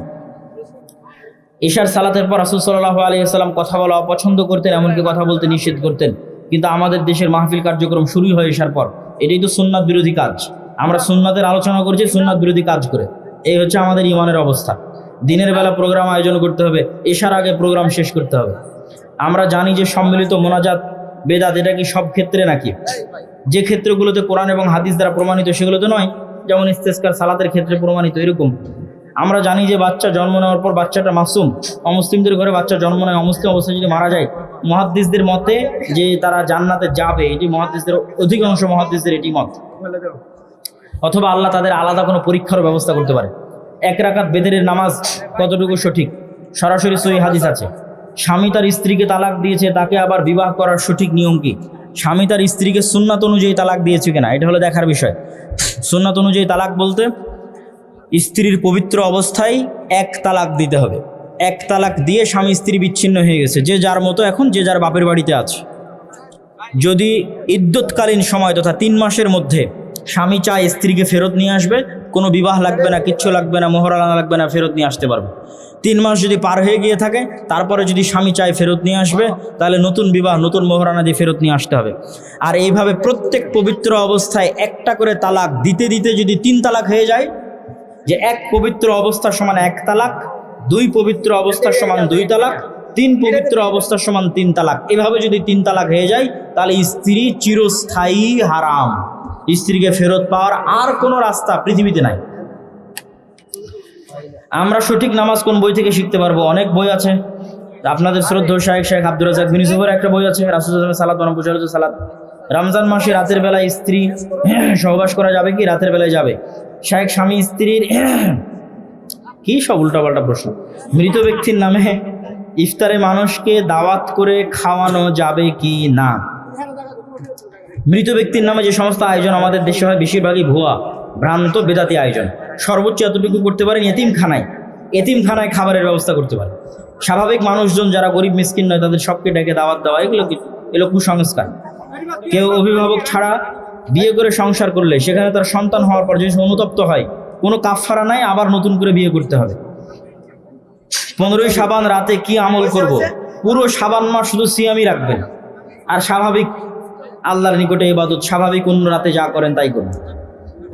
ঈশার সালাতের পর রাসূল সাল্লাল্লাহু আলাইহি ওয়াসাল্লাম কথা বলা অপছন্দ করতেন, এমনকি কথা বলতে নিষেধ করতেন। কিন্তু আমাদের দেশের মাহফিল কার্যক্রম শুরুই হয় ঈশার পর। এটাই তো সুন্নাত বিরোধী কাজ। আমরা সুন্নাতের আলোচনা করছি সুন্নাত বিরোধী কাজ করে। এই হচ্ছে আমাদের ইমানের অবস্থা। দিনের বেলা প্রোগ্রাম আয়োজন করতে হবে, ঈশার আগে প্রোগ্রাম শেষ করতে হবে। আমরা জানি যে সম্মিলিত মোনাজাত বেদাত, এটা কি সব ক্ষেত্রে নাকি? যে ক্ষেত্রগুলোতে কোরআন এবং হাদিস দ্বারা প্রমাণিত সেগুলোতে নয়, যেমন ইস্তেসকার সালাতের ক্ষেত্রে প্রমাণিত এরকম। আমরা জানি যে বাচ্চা জন্ম নেওয়ার পর বাচ্চাটা মাসুম। অমুসলিমদের ঘরে বাচ্চা জন্ম নেয়, অমুসলিম অবস্থায় যদি মারা যায়, মুহাদ্দিসদের মতে যে তারা জান্নাতে যাবে, এটি মুহাদ্দিসদের অধিকাংশ মুহাদ্দিসদের এটি মত। অথবা আল্লাহ তাদের আলাদা কোনো পরীক্ষার ব্যবস্থা করতে পারে। 1 রাকাত বেদেরের নামাজ কতটুকু সঠিক? সরাসরি সহিহ হাদিস আছে। স্বামী তার স্ত্রীকে তালাক দিয়েছে, তাকে আবার বিবাহ করার সঠিক নিয়ম কি? স্বামী তার স্ত্রীকে সুন্নাত অনুযায়ী তালাক দিয়েছে কিনা, এটা হলো দেখার বিষয়। সুন্নাত অনুযায়ী তালাক বলতে স্ত্রীর পবিত্র অবস্থায় 1 তালাক দিতে হবে। 1 তালাক দিয়ে স্বামী স্ত্রী বিচ্ছিন্ন হয়ে গেছে, যে যার মতো এখন যে যার বাপের বাড়িতে আছে। যদি ইদ্যৎকালীন সময় তথা 3 মাসের মধ্যে স্বামী চায় স্ত্রীকে ফেরত নিয়ে আসবে, কোনো বিবাহ লাগবে না, কিচ্ছু লাগবে না, মোহর আনা লাগবে না, ফেরত নিয়ে আসতে পারবে। 3 মাস যদি পার হয়ে গিয়ে থাকে, তারপরে যদি স্বামী চায় ফেরত নিয়ে আসবে, তাহলে নতুন বিবাহ, নতুন মোহরানা দিয়ে ফেরত নিয়ে আসতে হবে। আর এইভাবে প্রত্যেক পবিত্র অবস্থায় 1টা করে তালাক দিতে দিতে যদি 3 তালাক হয়ে যায়, যে 1 পবিত্র অবস্থার সমান 1 তালাক, 2 পবিত্র অবস্থার সমান 2 তালাক, 3 পবিত্র অবস্থার সমান 3 তালাক, এভাবে যদি 3 তালাক হয়ে যায়, তাহলে স্ত্রী চিরস্থায়ী হারাম। স্ত্রীকে ফেরত পাওয়ার আর কোনো রাস্তা পৃথিবীতে নাই। আমরা সঠিক নামাজ কোন বই থেকে শিখতে পারবো? অনেক বই আছে। আপনাদের শ্রদ্ধেয় শেখ আব্দুর রাজ্জাক বিন ইউসুফের একটা বই আছে, রাসূলুল্লাহ সাল্লাল্লাহু আলাইহি ওয়াসাল্লাম সালাত। রমজান মাসে রাতের বেলায় স্ত্রী সহবাস করা যাবে কি? রাতের বেলায় যাবে। শেখ স্বামী স্ত্রীর কি সব উল্টাপাল্টা প্রশ্ন। মৃত ব্যক্তির নামে ইফতারে মানুষকে দাওয়াত করে খাওয়ানো যাবে কি না? মৃত ব্যক্তির নামে যে সমস্ত আয়োজন আমাদের দেশে হয়, বেশিরভাগই ভুয়া, ভ্রান্ত, বেদাতি আয়োজন। সর্বোচ্চ এতটুকু করতে পারেন, এতিমখানায় খাবারের ব্যবস্থা করতে পারে। স্বাভাবিক মানুষজন যারা গরিব মিসকিন নয়, তাদের সবকে ডেকে দাওয়াত দেওয়া, এগুলো কুসংস্কার। কেউ অভিভাবক ছাড়া বিয়ে করে সংসার করলে সেখানে তার সন্তান হওয়ার পর যদি অনুতপ্ত হয়, কোনো কাফফারা নাই, আবার নতুন করে বিয়ে করতে হবে। 15ই শাবান রাতে কি আমল করব? পুরো শাবান মাস শুধু সিয়ামই রাখবেন, আর স্বাভাবিক আল্লাহর নিকটে ইবাদত, স্বাভাবিক অন্য রাতে যা করেন তাই করবেন।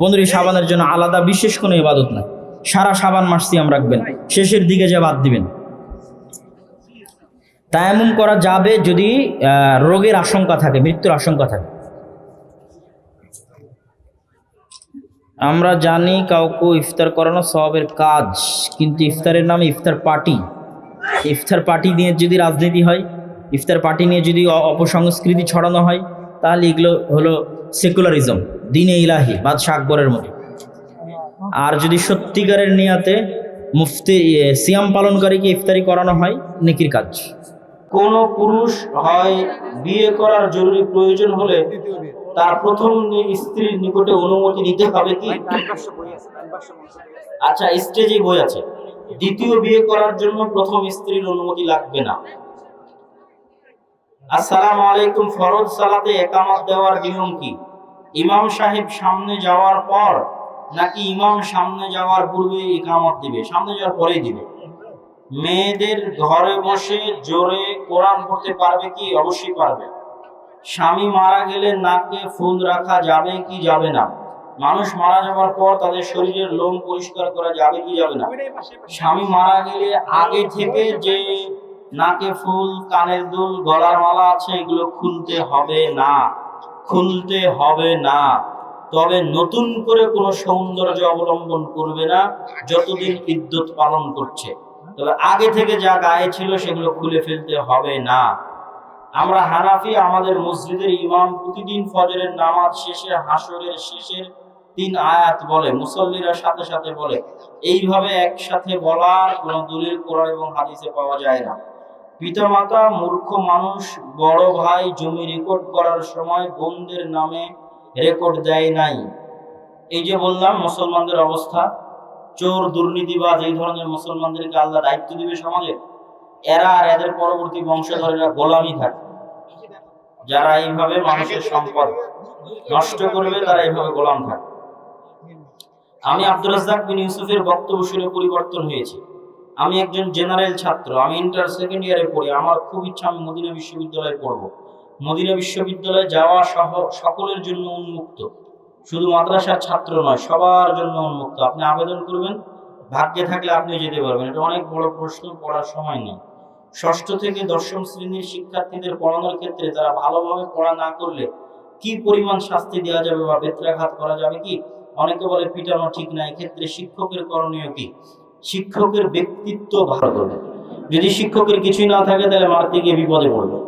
15 শাবানের জন্য আলাদা বিশেষ কোনো ইবাদত নাই, সারা শাবান মাস সিয়াম রাখবেন, শেষের দিকে যা বাদ দিবেন। তায়াম্মুম করা যাবে যদি রোগের আশঙ্কা থাকে, মৃত্যুর আশঙ্কা থাকে। আমরা জানি কাউকে ইফতার করানো সওয়াবের কাজ, কিন্তু ইফতারের নামে ইফতার পার্টি, ইফতার পার্টি নিয়ে যদি রাজনীতি হয়, ইফতার পার্টি নিয়ে যদি অপসংস্কৃতি ছড়ানো হয়, তাহলে এগুলো হলো সেকুলারিজম, দ্বীনে ইলাহি, বাদশাহ আকবরের মতো। আর যদি সত্যিকারের নিয়াতে মুফতি সিয়াম পালনকারীকে ইফতারি করানো হয়, নেকির কাজ। কোন পুরুষ হয় বিয়ে করার জরুরি প্রয়োজন হলে তার প্রথম স্ত্রীর নিকটে অনুমতি নিতে হবে কি? আচ্ছা, স্টেজে বই আছে, দ্বিতীয় বিয়ে করার জন্য প্রথম স্ত্রীর অনুমতি লাগবে না। আসসালামু আলাইকুম, ফরজ সালাতে ইকামত দেওয়ার নিয়ম কি? ইমাম সাহেব সামনে যাওয়ার পর নাকি ইমাম সামনে যাওয়ার পূর্বে ইকামত দিবে? সামনে যাওয়ার পরেই দিবে। মেয়েদের ঘরে বসে জোরে কোরআন পড়তে পারবে কি? অবশ্যই পারবে। স্বামী মারা গেলে নাকে ফুল রাখা যাবে কি যাবে না? মানুষ মারা যাওয়ার পর তাদের শরীরের লোম পরিষ্কার করা যাবে কি যাবে না? স্বামী মারা গেলে আগে থেকে যে নাকে ফুল, কানের দুল, গলার মালা আছে, এগুলো খুলতে হবে না, খুলতে হবে না। তবে নতুন করে কোনো সৌন্দর্য অবলম্বন করবে না যতদিন ইদ্যত পালন করছে। তবে আগে থেকে যা গায়ে ছিল সেগুলো খুলে ফেলতে হবে না। আমরা হানাফি, আমাদের মসজিদের ইমাম প্রতিদিন ফজরের নামাজ শেষে হাসরের শেষের 3 আয়াত বলে, মুসল্লিরা সাথে সাথে বলে। এইভাবে একসাথে বলার কোনো দলিল কোরআন এবং হাদিসে পাওয়া যায় না। পিতামাতা মূর্খ মানুষ, বড় ভাই জমি রেকর্ড করার সময় বোনদের নামে রেকর্ড দেয় নাই। এই যে বললাম মুসলমানদের অবস্থা, চোর, দুর্নীতিবাজ, এই ধরনের মুসলমানদেরকে আল্লাহ দায়িত্ব দিবে সমাজে, এরা আর এদের পরবর্তী বংশধরেরা গোলামি থাকে। যারা এইভাবে মানুষের সম্পদ নষ্ট করবে তারা এইভাবে গোলাম থাকে। আমি আব্দুর রাজ্জাক বিন ইউসুফের বক্তব্য শুনে পরিবর্তন হয়েছে। আমি একজন জেনারেল ছাত্র, আমি ইন্টার সেকেন্ড ইয়ারে পড়ি। আমার খুব ইচ্ছা আমি মদিনা বিশ্ববিদ্যালয়ে পড়ব। মদিনা বিশ্ববিদ্যালয়ে যাওয়া সহ সকলের জন্য উন্মুক্ত, শুধু মাদ্রাসার ছাত্র নয়, সবার জন্য উন্মুক্ত। আপনি আবেদন করবেন, ভাগ্যে থাকলে আপনি যেতে পারবেন। এটা অনেক বড় প্রশ্ন, পড়ার সময় নেই। 6ষ্ঠ থেকে 10ম শ্রেণীর শিক্ষার্থীদের পড়ানোর ক্ষেত্রে তারা ভালোভাবে পড়া না করলে কি পরিমাণ শাস্তি দেওয়া যাবে বা বেত্রাঘাত করা যাবে কি? অনেকে বলে পিটানো ঠিক না। এক্ষেত্রে শিক্ষকের করণীয় কি? শিক্ষকের ব্যক্তিত্ব ভালো করবে। যদি শিক্ষকের কিছুই না থাকে তাহলে মারতে গিয়ে বিপদে পড়বে।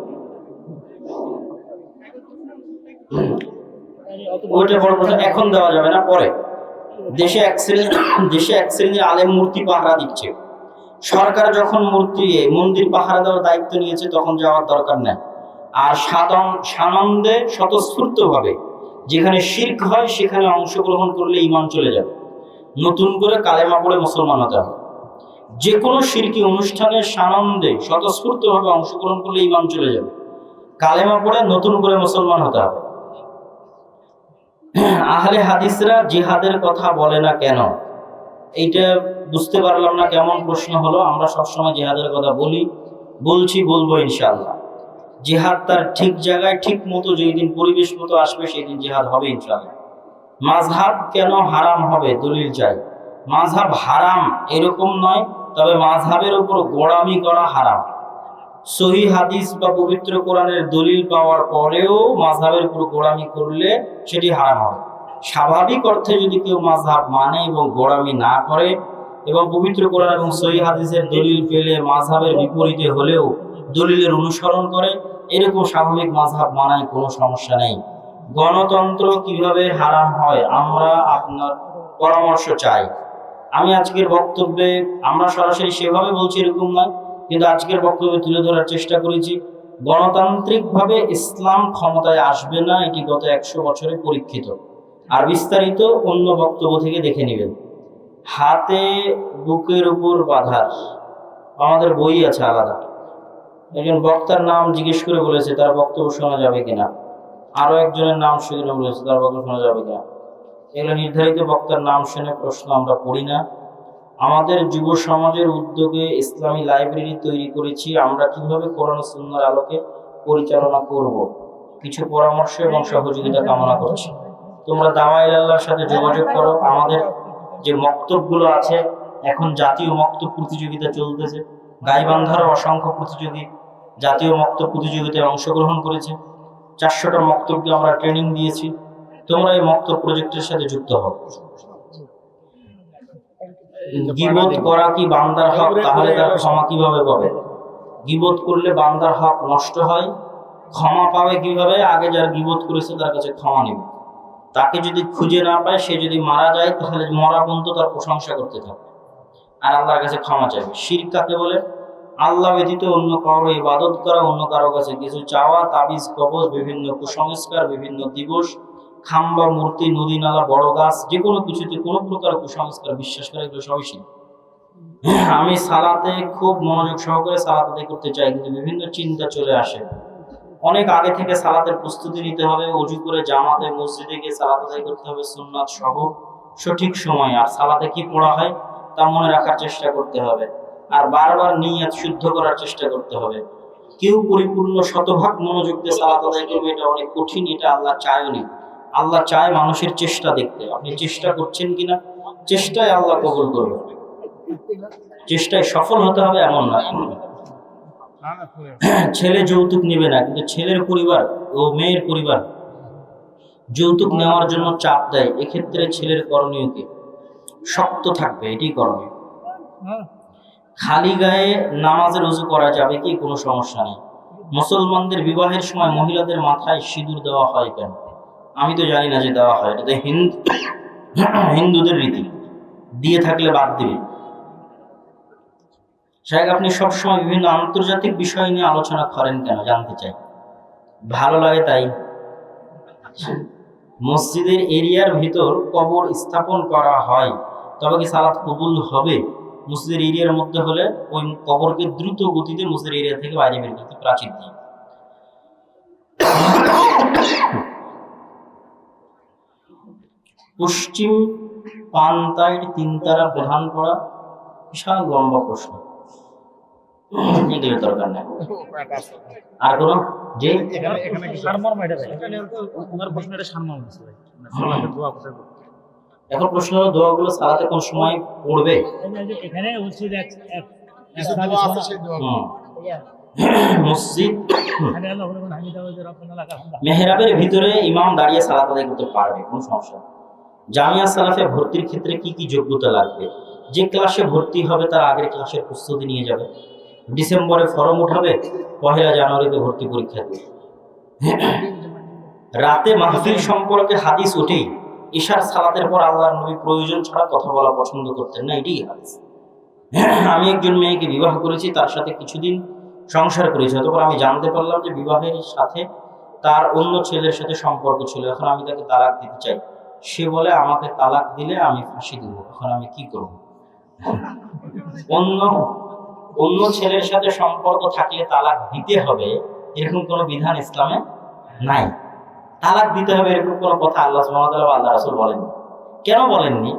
ওইটা বড় প্রশ্ন, এখন দেওয়া যাবে না, পরে। দেশে এক শ্রেণীর আলেম মূর্তি পাহারা দিচ্ছে। সরকার যখন মন্দির পাহারা দেওয়ার দায়িত্ব নিয়েছে তখন যাওয়ার দরকার নেই। আর সানন্দে স্বতঃস্ফূর্ত ভাবে যেখানে শিরক হয় সেখানে অংশগ্রহণ করলে ঈমান চলে যাবে। নতুন করে কালেমা পড়ে মুসলমান হতে হবে। যে কোনো শিরকি অনুষ্ঠানে সানন্দে স্বতঃস্ফূর্ত ভাবে অংশগ্রহণ করলে ঈমান চলে যাবে। কালেমা পড়ে নতুন করে মুসলমান হতে হবে। আহলে হাদিসরা জিহাদের কথা বলে না কেন? এইটা বুঝতে পারলাম না, কেমন প্রশ্ন হলো। আমরা সবসময় জিহাদের কথা বলবো ইনশাআল্লাহ। জিহাদ তার ঠিক জায়গায় ঠিক মতো যেই দিন পরিবেশ মতো আসবে সেই দিন জিহাদ হবে ইনশাআল্লাহ। মাযহাব কেন হারাম হবে? দলিল চাই। মাযহাব হারাম এরকম নয়, তবে মাযহাবের উপর গোড়ামি করা হারাম। সহিহ হাদিস বা পবিত্র কোরআনের দলিল পাওয়ার পরেও মাযহাবের উপর গোড়ামি করলে সেটি হারাম হবে। স্বাভাবিক অর্থে যদি কেউ মাযহাব মানে এবং গোড়ামি না করে এবং পবিত্র কোরআন এবং সহিহ হাদিসের দলিল পেলে মাযহাবের বিপরীতে হলেও দলিলের অনুসরণ করে, এরকম স্বাভাবিক মাযহাব মানায় কোনো সমস্যা নেই। গণতন্ত্র কিভাবে হারাম হয় আমরা আপনার পরামর্শ চাই। আমি আজকের বক্তব্যে, আমরা সরাসরি সেভাবে বলছি এরকম নয়, কিন্তু আজকের বক্তব্যে তুলে ধরার চেষ্টা করেছি গণতান্ত্রিকভাবে ইসলাম ক্ষমতায় আসবে না, এটি গত 100 বছরে পরীক্ষিত। আর বিস্তারিত অন্য বক্তব্য থেকে দেখে নেবেন। হাতে বুকের উপর বাঁধার আমাদের বই আছে আলাদা। একজন বক্তার নাম জিজ্ঞেস করে বলেছে তার বক্তব্য শোনা যাবে কিনা, আরো একজনের নাম শুনে বলেছে তার বক্তব্য শোনা যাবে কিনা। এগুলো নির্ধারিত বক্তার নাম শুনে প্রশ্ন আমরা পড়ি না। আমাদের যুব সমাজের উদ্যোগে ইসলামী লাইব্রেরি তৈরি করেছি। আমরা কিভাবে কোরআন ও সুন্নাহর আলোকে পরিচালনা করব, কিছু পরামর্শ এবং সহযোগিতা কামনা করছি। তোমরা দাওয়ায়ে ইলাল্লাহর সাথে যোগাযোগ করো। আমাদের যে মক্তবগুলো আছে, এখন জাতীয় মক্তব প্রতিযোগিতা চলতেছে, গাইবান্ধারও অসংখ্য প্রতিযোগী জাতীয় মক্তব প্রতিযোগিতায় অংশগ্রহণ করেছে। 400টা মক্তবকে আমরা ট্রেনিং দিয়েছি। তোমরা এই মক্তব প্রজেক্টের সাথে যুক্ত হও। গীবত করা কি বান্দার হক? তাহলে তার ক্ষমা কিভাবে পাবে? গীবত করলে বান্দার হক নষ্ট হয়, ক্ষমা পাবে কিভাবে? আগে যার গীবত করেছে তার কাছে ক্ষমা নেবে। তাকে যদি খুঁজে না পায়, সে যদি মারা যায়, তাহলে মরা পর্যন্ত তার প্রশংসা করতে থাকবে আর আল্লাহর কাছে ক্ষমা চাইবে। শিরক কাকে বলে? আল্লাহ ব্যতীত অন্য কারো ইবাদত করা, অন্য কারো কাছে কিছু চাওয়া, তাবিজ কবজ, বিভিন্ন কুসংস্কার, বিভিন্ন দিবস, খাম্বা, মূর্তি, নদী নালা, বড় গাছ, যে কোনো কিছুতে কোনো প্রকার কুসংস্কার বিশ্বাস করে, এগুলো সবই শিরক। আমি সালাতে খুব মনোযোগ সহকারে সালাত আদায় করতে চাই, কিন্তু বিভিন্ন চিন্তা চলে আসে। অনেক আগে থেকে সালাতের প্রস্তুতি নিতে হবে, ওযু করে জামাতে মসজিদে গিয়ে সালাত আদায় করতে হবে সুন্নাত সহ সঠিক সময়। আর সালাতে কি পড়া হয় তা মনে রাখার চেষ্টা করতে হবে, আর বারবার নিয়ত শুদ্ধ করার চেষ্টা করতে হবে। কেউ পরিপূর্ণ শতভাগ মনোযোগ দিয়ে সালাত আদায় করবে, এটা অনেক কঠিন, এটা আল্লাহ চায়নি। আল্লাহ চায় মানুষের চেষ্টা দেখতে। আপনি চেষ্টা করছেন কিনা, চেষ্টায় আল্লাহ কবুল করবে। চেষ্টায় সফল হতে হবে এমন না। ছেলে যৌতুক নেবে না, কিন্তু ছেলের পরিবার ও মেয়ের পরিবার যৌতুক নেওয়ার জন্য চাপ দেয়, এক্ষেত্রে ছেলের করণীয় কি? শক্ত থাকবে, এটাই করণীয়। খালি গায়ে নামাজের ওযু করা যাবে কি? কোনো সমস্যা নেই। মুসলমানদের বিবাহের সময় মহিলাদের মাথায় সিঁদুর দেওয়া হয় কেন? আমি তো জানি না যে দেওয়া হয়, এটা হিন্দুদের রীতি। দিয়ে থাকলে বাদ দিবে। শায়েখ, আপনি সবসময় বিভিন্ন আন্তর্জাতিক বিষয় নিয়ে আলোচনা করেন কেন? জানতে চাই। ভালো লাগে তাই। মসজিদের এরিয়ার ভিতর কবর স্থাপন করা হয়, তবে কি সালাত কবুল হবে? মসজিদের এরিয়ার মধ্যে হলে ওই কবরকে দ্রুত গতিতে মসজিদের এরিয়া থেকে বাইরে বের করতে, প্রাচীর দিয়ে। পশ্চিম পান্তায় তিনতারা প্রধান পড়া, বিশাল লম্বা প্রশ্ন, এগুলো দরকার নেই। আর কোন যে এখন প্রশ্ন হলো দোয়াগুলো সালাতে কোন সময় পড়বে? মসজিদ মেহরাবের ভিতরে ইমাম দাঁড়িয়ে সালাত আদায় করতে পারবে, কোনো সমস্যা নেই। জামিয়া সালাফে ভর্তির ক্ষেত্রে কি কি যোগ্যতা লাগবে? যে ক্লাসে ভর্তি হবে তার আগের ক্লাসের প্রস্তুতি নিয়ে যাবে। ডিসেম্বরে ফর্ম উঠাবে, 1 জানুয়ারিতে ভর্তি পরীক্ষা দেবে। রাতে মাহফিল সম্পর্কে হাদিস ওঠেই, ইশার সালাতের পর আল্লাহর নবী প্রয়োজন ছাড়া কথা বলা পছন্দ করতেন না, এটাই হাদিস। আমি একজন মেয়েকে বিবাহ করেছি, তার সাথে কিছুদিন সংসার করেছি, অতঃপর আমি জানতে পারলাম যে বিবাহের সাথে তার অন্য ছেলের সাথে সম্পর্ক ছিল। এখন আমি তাকে তালাক দিতে চাই। সে বলে আমাকে তালাক দিলে আমি ফাঁসি দিব। এখন আমি কি করব? অন্য ছেলের সাথে সম্পর্ক থাকলে তালাক দিতে হবে, এরকম কোনো বিধান ইসলামে নাই। তালাক দিতে হবে এরকম কোনো কথা আল্লাহ সুবহানাহু ওয়া তাআলা বা আল্লাহ রাসূল বলেননি। কেন বলেননি?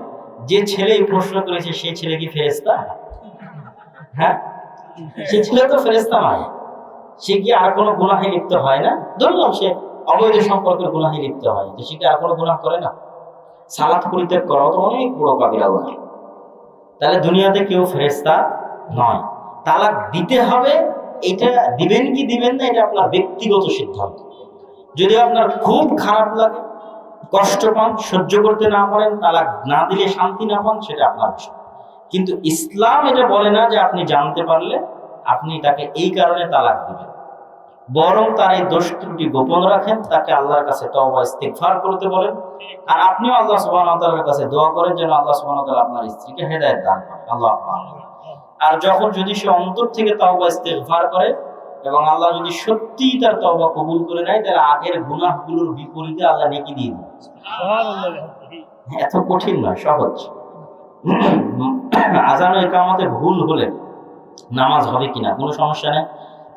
যে ছেলে এই প্রশ্ন করেছে সেই ছেলে কি ফেরেশতা? হ্যাঁ, সে ছেলে তো ফেরেশতা নয়। সে কি আর কোনো গুনাহে লিপ্ত হয় না? ধরলাম সে অবৈধ সম্পর্কের গুনাহে লিপ্ত হয়, তো সে কি আর কোনো গুনাহ করে না? সালাত পরিত্যাগ করা তো অনেক বড় কাবিরা গুনাহ। তাহলে দুনিয়াতে কেউ ফেরেশতা নয়। তালাক দিতে হবে, এটা দিবেন কি দিবেন না এটা আপনার ব্যক্তিগত সিদ্ধান্ত। যদি আপনার খুব খারাপ লাগে, কষ্ট পান, সহ্য করতে না পারেন, তালাক না দিলে শান্তি না পান, সেটা আপনার বিষয়। কিন্তু ইসলাম এটা বলে না যে আপনি জানতে পারলে আপনি তাকে এই কারণে তালাক দিবেন। বরং তার এই দোষ ত্রুটি গোপন রাখেন, তাকে আল্লাহর কাছে তওবা ইস্তিগফার করতে বলেন। আর আপনিও আল্লাহ সুবহানাহু ওয়া তাআলার কাছে দোয়া করেন যেন আল্লাহ সুবহানাহু ওয়া তাআলা আপনার স্ত্রীকে হেদায়েত দান করেন। আল্লাহু আকবার। আর যখন যদি সে অন্তর থেকে তওবা ইস্তিগফার করে এবং আল্লাহ যদি সত্যিই তার তওবা কবুল করে নেয়, তাহলে আগের গুনাহগুলোর বিপরীতে আল্লাহ নেকি দিয়ে দিবেন। সুবহানাল্লাহ। এত কঠিন নয়, সহজ। আযান ও ইকামতে ভুল হলে নামাজ হবে কিনা? কোনো সমস্যা নেই।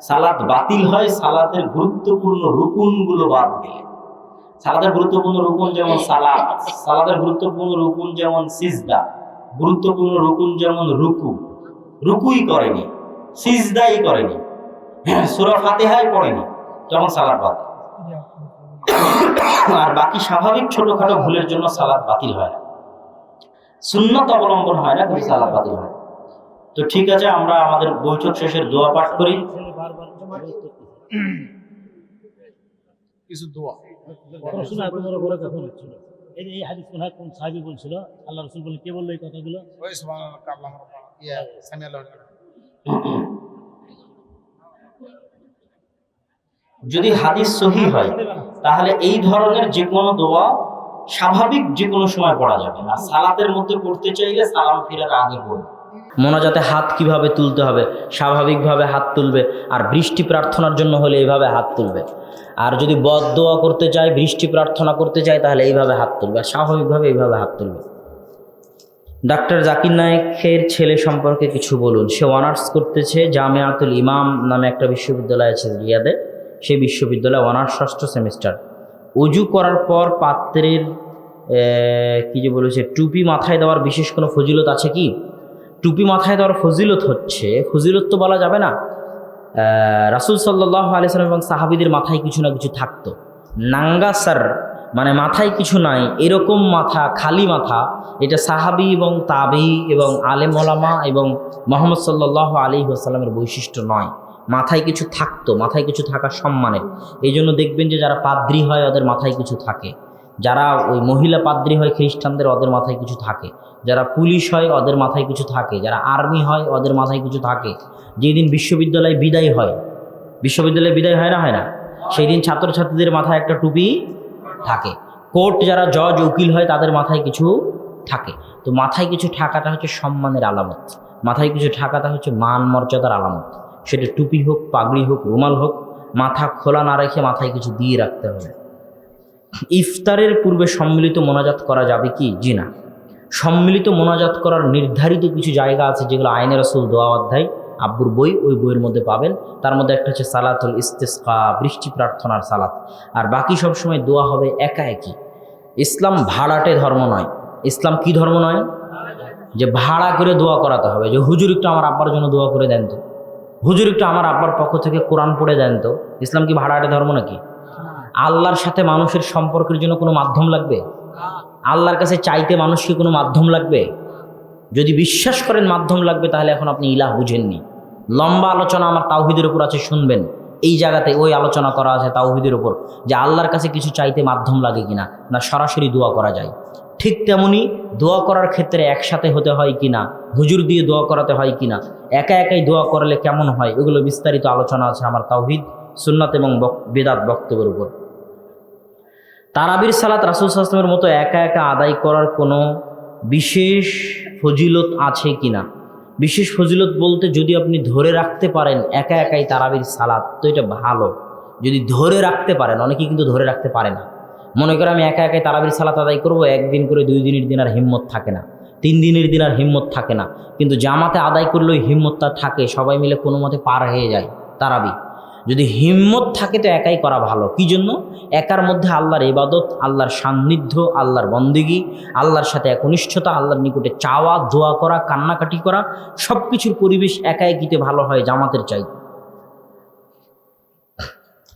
সালাত বাতিল হয় সালাতের গুরুত্বপূর্ণ রুকুনগুলো বাদ দিলে। সালাতের গুরুত্বপূর্ণ রুকুন যেমন সালাত, সালাতের গুরুত্বপূর্ণ রুকুন যেমন সিজদা, গুরুত্বপূর্ণ রুকুন যেমন রুকুই করেনি, সিজদাই করেনি, সূরা ফাতিহাই পড়েনি, তখন সালাত বাতিল। আর বাকি স্বাভাবিক ছোটখাটো ভুলের জন্য সালাত বাতিল হয় না, সুন্নত অবলম্বন হয় না, কিন্তু সালাত বাতিল হয়। তো ঠিক আছে, আমরা আমাদের বৈঠক শেষের দোয়া পাঠ করি। কিছু দোয়া এই হাদিস কোন কোন সাহাবী বলছিল, আল্লাহ রাসূল বলে, কে বললো এই কথাগুলো? ওই সুবহানাল্লাহ আল্লাহ রাব্বানা ইয়া সামিআল্লাহু লিমান। যদি হাদিস সহিহ হয় তাহলে এই ধরনের যে কোনো দোয়া স্বাভাবিক যে কোনো সময় পড়া যাবে, আর সালাতের মধ্যে পড়তে চাইলে সালাম ফিরার আগে পড়বে। মোনাজাতে হাত কিভাবে তুলতে হবে, স্বাভাবিকভাবে হাত তুলবে, আর বৃষ্টি প্রার্থনার জন্য হলে এইভাবে হাত তুলবে। আর যদি বদদোয়া করতে চায়, বৃষ্টি প্রার্থনা করতে চায়, তাহলে এইভাবে হাত তুলবে, আর স্বাভাবিকভাবে এইভাবে হাত তুলবে। ডাক্তার জাকির নায়েকের ছেলে সম্পর্কে কিছু বলুন। সে অনার্স করতেছে, জামিয়াতুল ইমাম নামে একটা বিশ্ববিদ্যালয় আছে রিয়াদে, সেই বিশ্ববিদ্যালয়ে অনার্স ষষ্ঠ সেমিস্টার। অজু করার পর পাত্রের কি যে বলেছে, টুপি মাথায় দেওয়ার বিশেষ কোনো ফজিলত আছে কি? টুপি মাথায় দেওয়ার ফজিলত হচ্ছে, ফজিলত তো বলা যাবে না, রাসূল সাল্লাল্লাহু আলাইহি সাল্লাম এবং সাহাবীদের মাথায় কিছু না কিছু থাকতো। নাঙ্গাসার মানে মাথায় কিছু নাই এরকম মাথা, খালি মাথা, এটা সাহাবী এবং তাবেঈ এবং আলেম ওলামা এবং মুহাম্মদ সাল্লাল্লাহু আলাইহি ওয়াসাল্লামের বৈশিষ্ট্য নয়। মাথায় কিছু থাকতো, মাথায় কিছু থাকা সম্মানের। এই জন্য দেখবেন যে যারা পাদ্রী হয় ওদের মাথায় কিছু থাকে, যারা ওই মহিলা পাদ্রী হয় খ্রিস্টানদের, ওদের মাথায় কিছু থাকে, যারা পুলিশ হয় ওদের মাথায় কিছু থাকে, যারা আর্মি হয় ওদের মাথায় কিছু থাকে। যেদিন বিশ্ববিদ্যালয়ে বিদায় হয়, বিশ্ববিদ্যালয়ে বিদায় হয় না, হয় না, সেই দিন ছাত্রছাত্রীদের মাথায় একটা টুপি থাকে। কোর্ট যারা জজ উকিল হয় তাদের মাথায় কিছু থাকে। তো মাথায় কিছু থাকাটা হচ্ছে সম্মানের আলামত, মাথায় কিছু থাকাটা হচ্ছে মান মর্যাদার আলামত। সেটা টুপি হোক, পাগড়ি হোক, রুমাল হোক, মাথা খোলা না রেখে মাথায় কিছু দিয়ে রাখতে হবে। ইফতারের পূর্বে সম্মিলিত মোনাজাত করা যাবে কি? জি না। সম্মিলিত মোনাজাত করার নির্ধারিত কিছু জায়গা আছে, যেগুলো আইনে রাসূল দোয়া অধ্যায়, আব্বুর বই, ওই বইয়ের মধ্যে পাবেন। তার মধ্যে একটা হচ্ছে সালাতুল ইস্তিসকা, বৃষ্টি প্রার্থনার সালাত। আর বাকি সব সময় দোয়া হবে একা একই। ইসলাম ভাড়াটে ধর্ম নয়। ইসলাম কি ধর্ম নয়? যে ভাড়া করে দোয়া করাতে হবে, যে হুজুর একটু আমার আব্বার জন্য দোয়া করে দেন তো, হুজুর একটু আমার আব্বার পক্ষ থেকে কোরআন পড়ে দেন তো। ইসলাম কি ভাড়াটে ধর্ম নাকি? আল্লাহর সাথে মানুষের সম্পর্কের জন্য কোনো মাধ্যম লাগবে? আল্লাহর কাছে চাইতে মানুষকে কোনো মাধ্যম লাগবে? যদি বিশ্বাস করেন মাধ্যম লাগবে, তাহলে এখন আপনি ইলাহ বুঝেননি। লম্বা আলোচনা আমার তাওহীদের উপর আছে, শুনবেন। এই জায়গাতে ওই আলোচনা করা আছে তাওহীদের উপর, যে আল্লাহর কাছে কিছু চাইতে মাধ্যম লাগে কিনা, না সরাসরি দোয়া করা যায়। ঠিক তেমনি দোয়া করার ক্ষেত্রে একসাথে হতে হয় কিনা, হুজুর দিয়ে দোয়া করাতে হয় কিনা, একা একাই দোয়া করলে কেমন হয়, এগুলো বিস্তারিত আলোচনা আছে আমার তাওহীদ, সুন্নাত এবং বেদাত বক্তব্যের উপর। তারাবির সালাত রাসূল সাল্লাল্লাহু আলাইহি ওয়াসাল্লামের মতো একা একা আদায় করার কোনো বিশেষ ফজিলত আছে কিনা? বিশেষ ফজিলত বলতে, যদি আপনি ধরে রাখতে পারেন একা একাই তারাবির সালাত, তো এটা ভালো। যদি ধরে রাখতে পারেন, অনেকেই কিন্তু ধরে রাখতে পারে না। মনে করে আমি একা একাই তারাবির সালাত আদায় করব, একদিন করে, 2 দিনের দিন আর হিম্মত থাকে না, 3 দিনের দিন আর হিম্মত থাকে না। কিন্তু জামাতে আদায় করলে ওই হিম্মতটা থাকে, সবাই মিলে কোনো মতে পার হয়ে যায় তারাবি। যদি হিম্মত থাকে তো একাই করা ভালো। কি জন্য? একার মধ্যে আল্লাহর ইবাদত, আল্লাহর সান্নিধ্য, আল্লাহর বন্দেগী, আল্লাহর সাথে একনিষ্ঠতা, আল্লাহর নিকটে চাওয়া, দোয়া করা, কান্নাকাটি করা, সব কিছুর পরিবেশ একা একিতে ভালো হয় জামাতের চাই।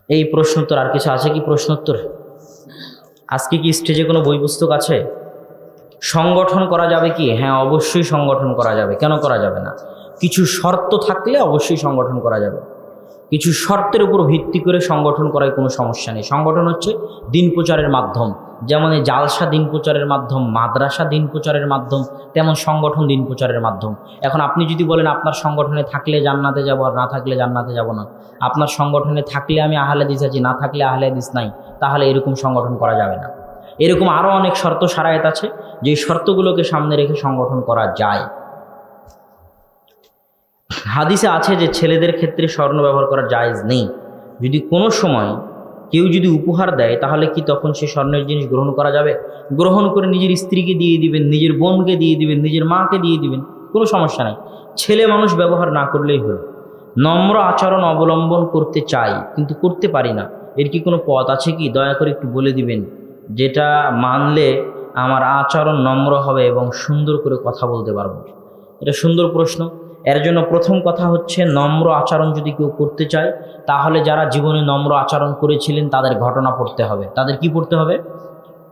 এই প্রশ্নোত্তর আর কিছু আছে কি? প্রশ্নোত্তর আজকে কি স্টেজে কোনো বই পুস্তক আছে? সংগঠন করা যাবে কি? হ্যাঁ, অবশ্যই সংগঠন করা যাবে। কেন করা যাবে না? কিছু শর্ত থাকলে অবশ্যই সংগঠন করা যাবে। কিছু শর্তের উপর ভিত্তি করে সংগঠন করায় কোনো সমস্যা নেই। সংগঠন হচ্ছে দিন প্রচারের মাধ্যম, যেমন এই জালসা দিন প্রচারের মাধ্যম, মাদ্রাসা দিন প্রচারের মাধ্যম, তেমন সংগঠন দিন প্রচারের মাধ্যম। এখন আপনি যদি বলেন আপনার সংগঠনে থাকলে জান্নাতে যাব, আর না থাকলে জান্নাতে যাব না, আপনার সংগঠনে থাকলে আমি আহলে হাদিস আছি, না থাকলে আহলে হাদিস নাই, তাহলে এরকম সংগঠন করা যাবে না। এরকম আরও অনেক শর্ত শারায়েত আছে, যে শর্তগুলোকে সামনে রেখে সংগঠন করা যায়। হাদিসে আছে যে ছেলেদের ক্ষেত্রে স্বর্ণ ব্যবহার করা জায়েজ নেই। যদি কোনো সময় কেউ যদি উপহার দেয়, তাহলে কি তখন সে স্বর্ণের জিনিস গ্রহণ করা যাবে? গ্রহণ করে নিজের স্ত্রীকে দিয়ে দিবেন, নিজের বোনকে দিয়ে দিবেন, নিজের মাকে দিয়ে দিবেন, কোনো সমস্যা নাই। ছেলে মানুষ ব্যবহার না করলেই হলো। নম্র আচরণ অবলম্বন করতে চাই কিন্তু করতে পারি না, এর কি কোনো পথ আছে কি? দয়া করে একটু বলে দিবেন, যেটা মানলে আমার আচরণ নম্র হবে এবং সুন্দর করে কথা বলতে পারবো। এটা সুন্দর প্রশ্ন। এর জন্য প্রথম কথা হচ্ছে নম্র আচরণ যদি কেউ করতে চায় তাহলে যারা জীবনে নম্র আচরণ করেছিলেন তাদের ঘটনা পড়তে হবে। তাদের কি পড়তে হবে?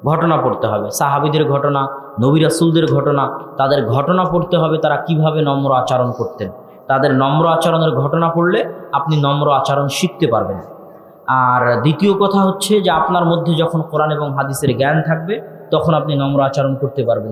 ঘটনা পড়তে হবে। সাহাবীদের ঘটনা, নবী রাসূলদের ঘটনা, তাদের ঘটনা পড়তে হবে, তারা কিভাবে নম্র আচরণ করতেন। তাদের নম্র আচরণের ঘটনা পড়লে আপনি নম্র আচরণ শিখতে পারবেন। আর দ্বিতীয় কথা হচ্ছে যে আপনার মধ্যে যখন কোরআন এবং হাদিসের জ্ঞান থাকবে তখন আপনি নম্র আচরণ করতে পারবেন।